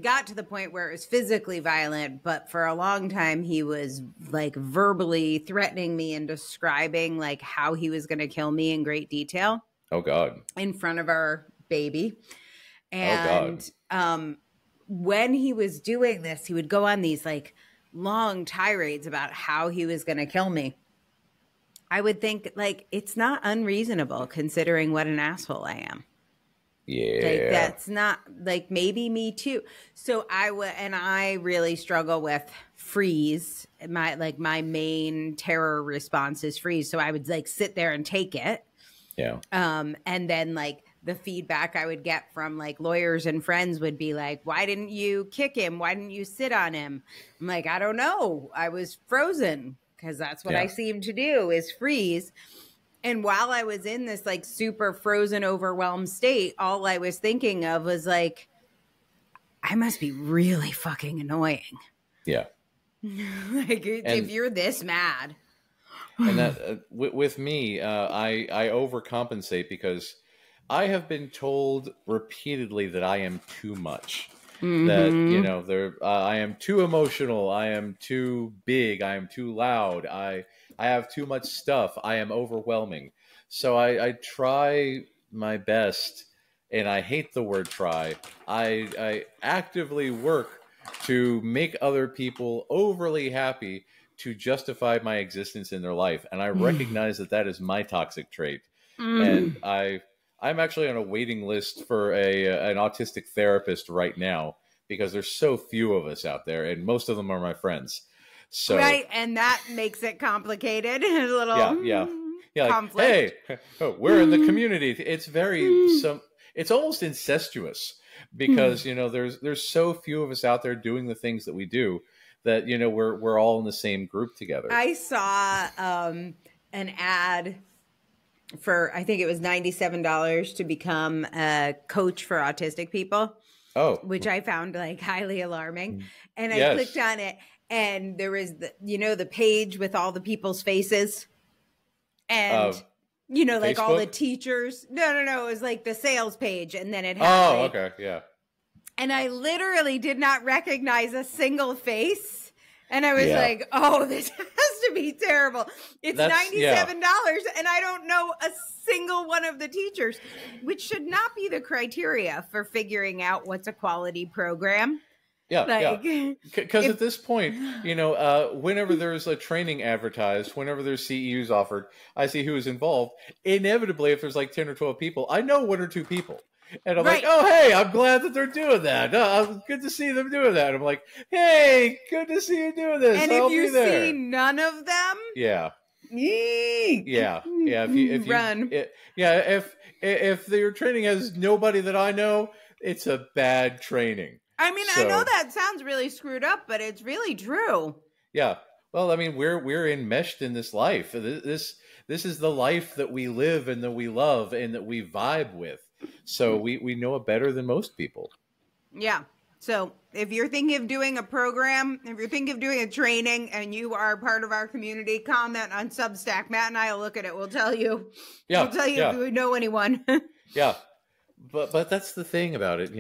A: got to the point where it was physically violent, but for a long time he was like verbally threatening me and describing like how he was going to kill me in great detail.
B: Oh God.
A: In front of our baby. And when he was doing this, he would go on these like long tirades about how he was going to kill me. I would think like it's not unreasonable considering what an asshole I am.
B: Yeah.
A: Like that's not like maybe me too. So I really struggle with freeze. My main terror response is freeze. So I would like sit there and take it.
B: Yeah.
A: And then like the feedback I would get from like lawyers and friends would be like, why didn't you kick him? Why didn't you sit on him? I'm like, I don't know. I was frozen because that's what I seem to do is freeze. And while I was in this like super frozen, overwhelmed state, all I was thinking of was like, I must be really fucking annoying.
B: Yeah.
A: If you're this mad.
B: And that with me, I overcompensate because I have been told repeatedly that I am too much. That I am too emotional. I am too big. I am too loud. I have too much stuff. I am overwhelming. So I try my best, and I hate the word try. I actively work to make other people overly happy to justify my existence in their life. And I recognize that is my toxic trait. And I'm actually on a waiting list for an autistic therapist right now because there's so few of us out there, and most of them are my friends. So,
A: right, and that makes it complicated. A little
B: like,
A: conflict.
B: Hey, we're in the community. It's it's almost incestuous because there's so few of us out there doing the things that we do that we're all in the same group together.
A: I saw an ad for, I think it was $97 to become a coach for autistic people.
B: Oh,
A: which I found like highly alarming. And I clicked on it, and there was the page with all the people's faces, and like all the teachers. No, it was like the sales page, and then it had
B: okay, yeah.
A: And I literally did not recognize a single face. And I was
B: Yeah.
A: like, oh, this has to be terrible. It's $97 and I don't know a single one of the teachers, which should not be the criteria for figuring out what's a quality program.
B: Yeah. Because at this point, whenever there's a training advertised, whenever there's CEUs offered, I see who is involved. Inevitably, if there's like 10 or 12 people, I know one or two people. And I'm like, oh, hey, I'm glad that they're doing that. Good to see them doing that. I'm like, hey, good to see you doing this.
A: And if you see none of them,
B: yeah. If you
A: run.
B: If your training has nobody that I know, it's a bad training.
A: I mean, I know that sounds really screwed up, but it's really true.
B: Yeah. Well, I mean, we're enmeshed in this life. This is the life that we live and that we love and that we vibe with. So we know it better than most people.
A: Yeah. So if you're thinking of doing a program, if you're thinking of doing a training and you are part of our community, comment on Substack. Matt and I will look at it. We'll tell you. Yeah. We'll tell you if we know anyone.
B: Yeah. But that's the thing about it.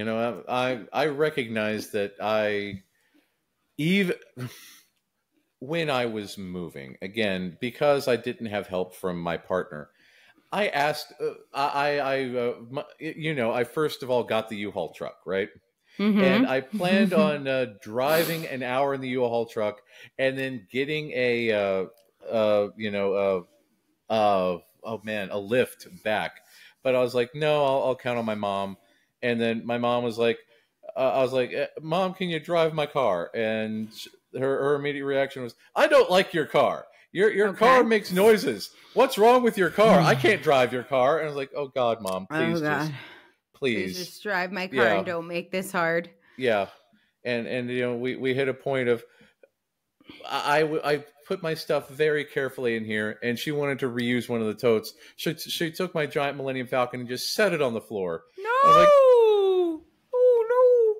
B: I recognize that even when I was moving, again, because I didn't have help from my partner, I asked, I first of all got the U-Haul truck, right? Mm-hmm. And I planned on driving an hour in the U-Haul truck and then getting a lift back. But I was like, no, I'll count on my mom. And then my mom was like, I was like, Mom, can you drive my car? And her immediate reaction was, I don't like your car. Your car makes noises. What's wrong with your car? I can't drive your car. And I was like, oh God, Mom, please
A: please just drive my car and don't make this hard.
B: Yeah. And we hit a point of, I put my stuff very carefully in here, and she wanted to reuse one of the totes. She took my giant Millennium Falcon and just set it on the floor.
A: No! Oh, no.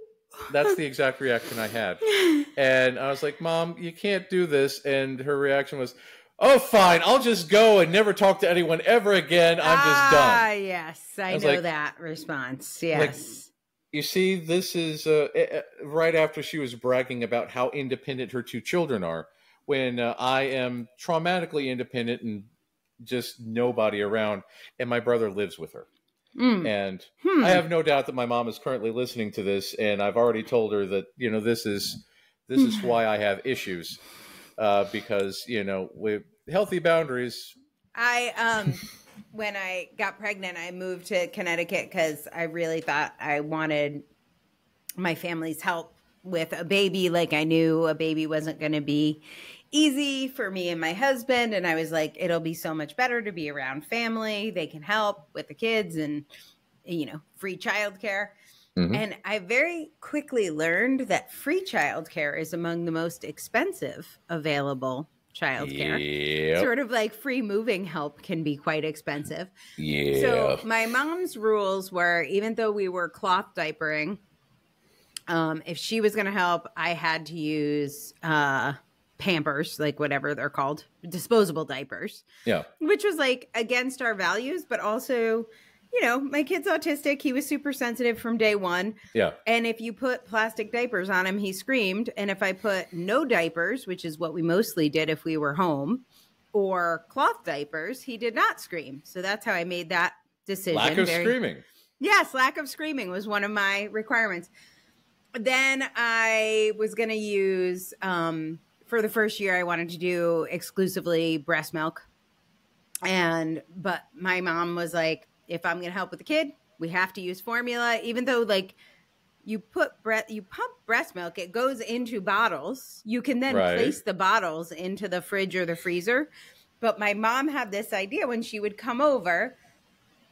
B: That's the exact reaction I had. And I was like, Mom, you can't do this. And her reaction was, oh, fine. I'll just go and never talk to anyone ever again. I'm just done.
A: Ah, yes. I know that response. Yes.
B: Like, you see, this is right after she was bragging about how independent her two children are, when I am traumatically independent and just nobody around, and my brother lives with her. And I have no doubt that my mom is currently listening to this, and I've already told her that, this is why I have issues, because, with healthy boundaries.
A: When I got pregnant, I moved to Connecticut because I really thought I wanted my family's help with a baby. Like, I knew a baby wasn't going to be easy for me and my husband. And I was like, it'll be so much better to be around family. They can help with the kids and, free childcare. Mm-hmm. And I very quickly learned that free childcare is among the most expensive available childcare.
B: Yep.
A: Sort of like free moving help can be quite expensive.
B: Yeah.
A: So my mom's rules were, even though we were cloth diapering, if she was going to help, I had to use Pampers, like whatever they're called, disposable diapers.
B: Yeah.
A: Which was like against our values, but also, my kid's autistic. He was super sensitive from day one.
B: Yeah.
A: And if you put plastic diapers on him, he screamed. And if I put no diapers, which is what we mostly did if we were home, or cloth diapers, he did not scream. So that's how I made that decision.
B: Lack of screaming.
A: Yes, lack of screaming was one of my requirements. Then I was going to use, for the first year, I wanted to do exclusively breast milk. But my mom was like, if I'm going to help with the kid, we have to use formula, even though you pump breast milk, it goes into bottles. You can then place the bottles into the fridge or the freezer. But my mom had this idea when she would come over,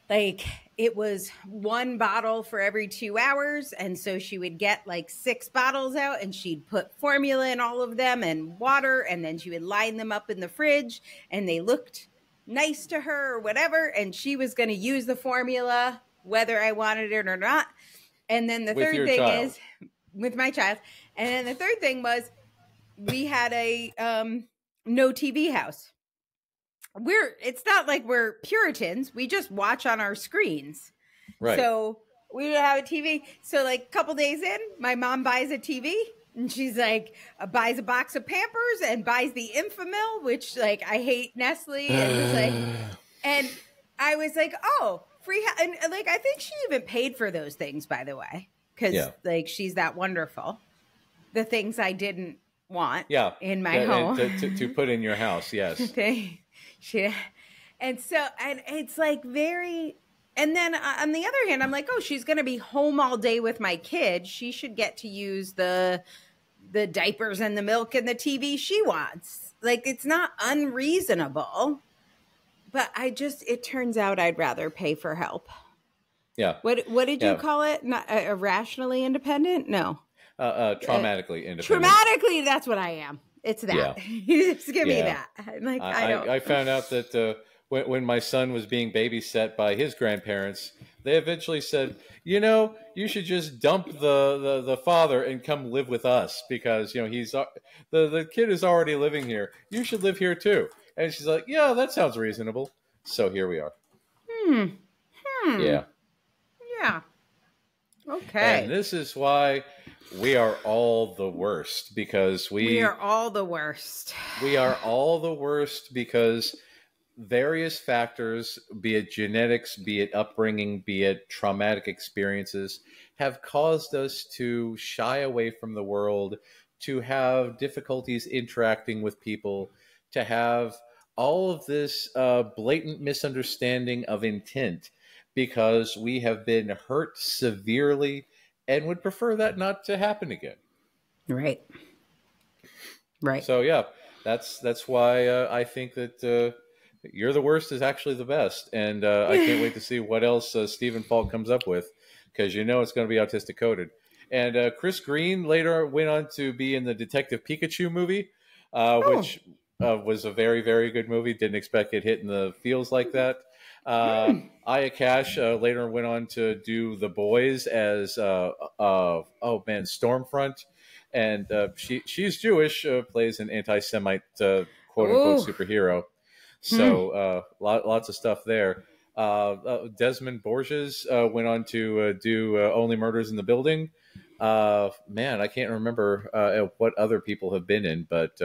A: it was one bottle for every 2 hours. And so she would get 6 bottles out and she'd put formula in all of them and water. And then she would line them up in the fridge and they looked nice to her or whatever. And she was going to use the formula, whether I wanted it or not. And then the third thing is with my child. And then the third thing was we had a no TV house. It's not like we're Puritans. We just watch on our screens.
B: Right.
A: So we don't have a TV. So a couple days in, my mom buys a TV And she's like, buys a box of Pampers and buys the Infamil, which like I hate Nestle, and was like, and I was like, oh, free, and like I think she even paid for those things, by the way, because like she's that wonderful. The things I didn't want, in my home
B: to put in your house, yes.
A: And so, and it's like very. And then on the other hand, I'm like, oh, she's going to be home all day with my kid. She should get to use the diapers and the milk and the TV she wants. Like, it's not unreasonable. But it turns out I'd rather pay for help.
B: Yeah.
A: What did you call it? Not irrationally independent? No.
B: Traumatically independent.
A: Traumatically, that's what I am. It's that. Just give me that. Like,
B: I found out that when my son was being babysat by his grandparents, they eventually said, you know, you should just dump the father and come live with us because, you know, he's the kid is already living here. You should live here too. And she's like, yeah, that sounds reasonable. So here we are. Yeah.
A: Yeah. Okay.
B: And this is why we are all the worst, because we
A: are all the worst.
B: We are all the worst because various factors, be it genetics, be it upbringing, be it traumatic experiences, have caused us to shy away from the world, to have difficulties interacting with people, to have all of this blatant misunderstanding of intent because we have been hurt severely and would prefer that not to happen again.
A: Right. Right.
B: So, yeah, that's why I think that You're the Worst is actually the best. And I can't wait to see what else Stephen Falk comes up with, because you know it's going to be autistic-coded. And Chris Green later went on to be in the Detective Pikachu movie, which was a very, very good movie. Didn't expect it hitting the feels like that. Aya Cash later went on to do The Boys as Stormfront, and she's Jewish, plays an anti-Semite quote unquote superhero. So lots of stuff there. Desmond Borges went on to do Only Murders in the Building. Man, I can't remember what other people have been in, but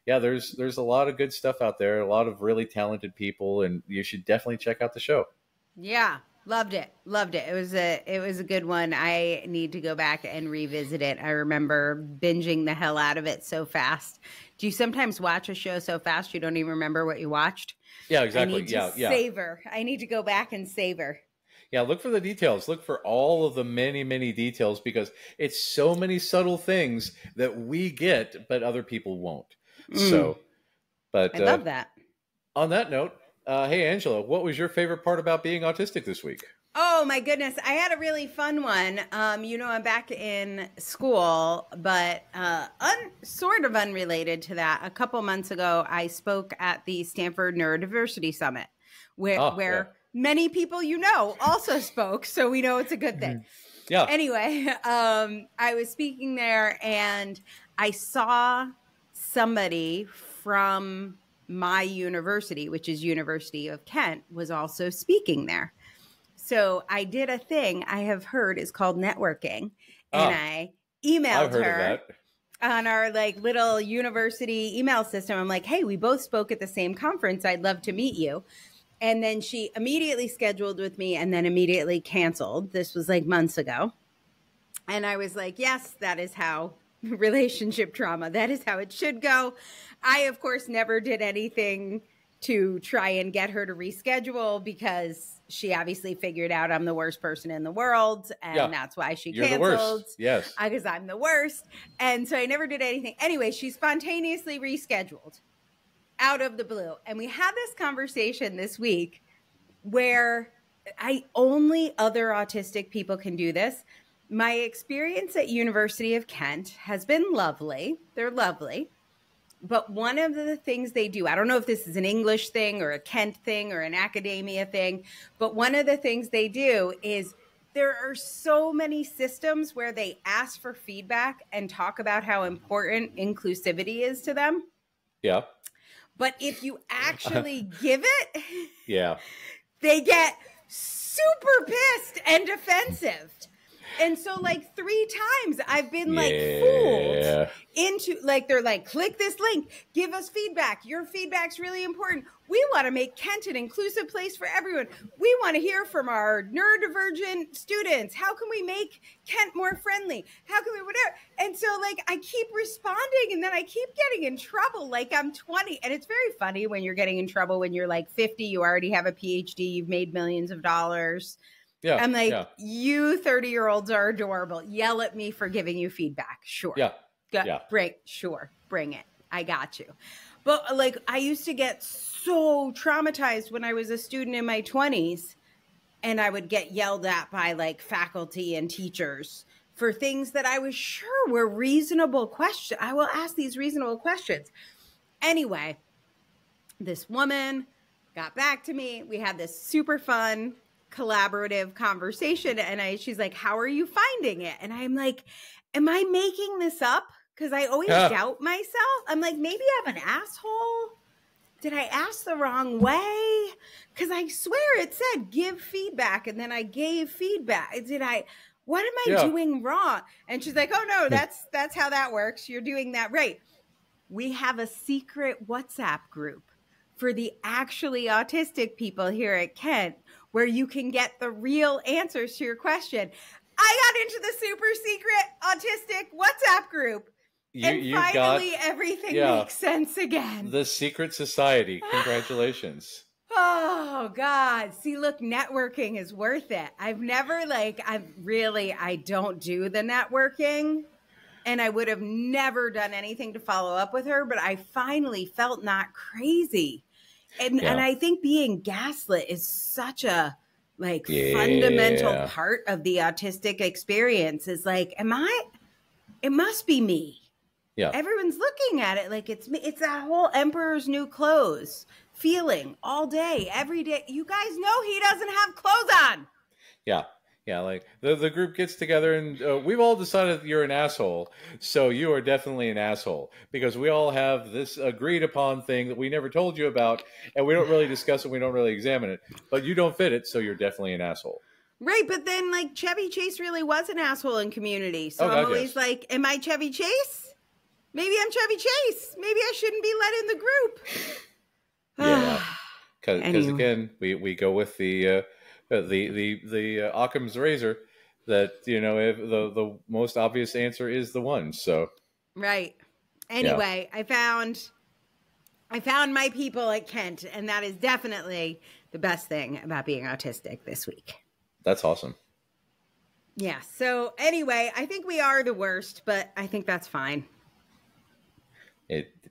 B: yeah, there's a lot of good stuff out there, a lot of really talented people, and you should definitely check out the show.
A: Yeah, loved it. It was a good one. I need to go back and revisit it. I remember binging the hell out of it so fast. Do you sometimes watch a show so fast you don't even remember what you watched?
B: Yeah, exactly.
A: I need to savor. I need to go back and savor.
B: Yeah, look for the details. Look for all of the many, many details, because it's so many subtle things that we get, but other people won't. So, but
A: I love that.
B: On that note, hey, Angela, what was your favorite part about being autistic this week?
A: Oh, my goodness. I had a really fun one. I'm back in school, but sort of unrelated to that. A couple months ago, I spoke at the Stanford Neurodiversity Summit, where many people also spoke, so we know it's a good thing.
B: Yeah.
A: Anyway, I was speaking there, and I saw somebody from my university, which is University of Kent, was also speaking there. So I did a thing I have heard is called networking, and I emailed her on our little university email system. I'm like, hey, we both spoke at the same conference. I'd love to meet you. And then she immediately scheduled with me and then immediately canceled. This was months ago. And I was like, yes, that is how relationship trauma, that is how it should go. I, of course, never did anything to try and get her to reschedule because she obviously figured out I'm the worst person in the world. And that's why she canceled.
B: You're the worst. Yes.
A: Because I'm the worst. And so I never did anything. Anyway, she spontaneously rescheduled out of the blue. And we had this conversation this week where only other autistic people can do this. My experience at University of Kent has been lovely. They're lovely. But one of the things they do, I don't know if this is an English thing or a Kent thing or an academia thing, but one of the things they do is there are so many systems where they ask for feedback and talk about how important inclusivity is to them.
B: Yeah.
A: But if you actually give it,
B: yeah,
A: they get super pissed and defensive. And so like 3 times I've been like fooled into like, they're like, click this link, give us feedback. Your feedback's really important. We want to make Kent an inclusive place for everyone. We want to hear from our neurodivergent students. How can we make Kent more friendly? How can we whatever? And so like I keep responding and then I keep getting in trouble like I'm 20. And it's very funny when you're getting in trouble when you're like 50, you already have a PhD, you've made millions of dollars. Yeah, I'm like, you 30-year-olds are adorable. Yell at me for giving you feedback. Sure. Bring it. I got you. But like, I used to get so traumatized when I was a student in my 20s, and I would get yelled at by like faculty and teachers for things that I was sure were reasonable questions. I will ask these reasonable questions. Anyway, this woman got back to me. We had this super fun collaborative conversation, and she's like, how are you finding it? And I'm like, am I making this up? Because I always doubt myself. I'm like, maybe I'm an asshole. Did I ask the wrong way? Because I swear it said give feedback, and then I gave feedback. What am I doing wrong? And she's like, oh no, that's how that works. You're doing that right. We have a secret WhatsApp group for the actually autistic people here at Kent, where you can get the real answers to your question. I got into the super secret autistic WhatsApp group. And finally, everything makes sense again.
B: The secret society. Congratulations.
A: Oh, God. See, look, networking is worth it. I don't do the networking. And I would have never done anything to follow up with her. But I finally felt not crazy. And I think being gaslit is such a fundamental part of the autistic experience. Is like, it must be me. Yeah. Everyone's looking at it like it's me. It's that whole Emperor's New Clothes feeling all day, every day. You guys know he doesn't have clothes on.
B: Yeah. Yeah, like the group gets together and we've all decided that you're an asshole. So you are definitely an asshole because we all have this agreed upon thing that we never told you about, and we don't really discuss it. We don't really examine it, but you don't fit it. So you're definitely an asshole.
A: Right. But then like Chevy Chase really was an asshole in Community. So I'm always like, am I Chevy Chase? Maybe I'm Chevy Chase. Maybe I shouldn't be let in the group.
B: Yeah. Because again, we go with the Occam's razor that, if the most obvious answer is the one. So
A: right. Anyway, I found my people at Kent, and that is definitely the best thing about being autistic this week.
B: That's awesome.
A: Yeah. So anyway, I think we are the worst, but I think that's fine.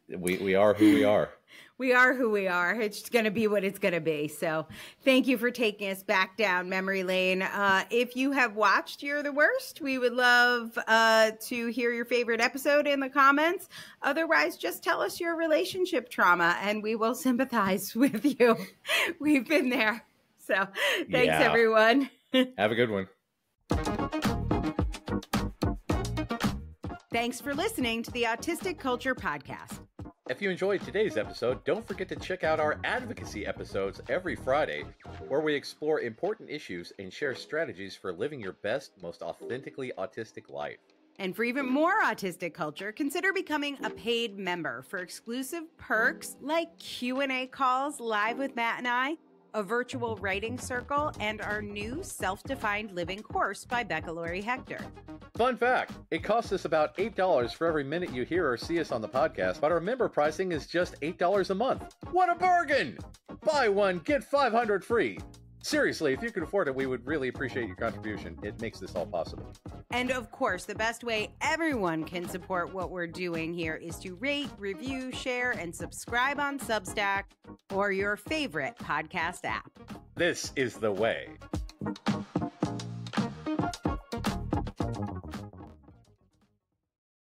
B: We are who we are.
A: We are who we are. It's going to be what it's going to be. So thank you for taking us back down memory lane. If you have watched You're the Worst, we would love to hear your favorite episode in the comments. Otherwise, just tell us your relationship trauma and we will sympathize with you. We've been there. So thanks, everyone.
B: Have a good one.
A: Thanks for listening to the Autistic Culture Podcast.
B: If you enjoyed today's episode, don't forget to check out our advocacy episodes every Friday, where we explore important issues and share strategies for living your best, most authentically autistic life.
A: And for even more autistic culture, consider becoming a paid member for exclusive perks like Q&A calls live with Matt and I, a virtual writing circle, and our new self-defined living course by Becca Laurie Hector.
B: Fun fact, it costs us about $8 for every minute you hear or see us on the podcast, but our member pricing is just $8 a month. What a bargain! Buy one, get 500 free. Seriously, if you could afford it, we would really appreciate your contribution. It makes this all possible.
A: And of course, the best way everyone can support what we're doing here is to rate, review, share, and subscribe on Substack or your favorite podcast app.
B: This is the way.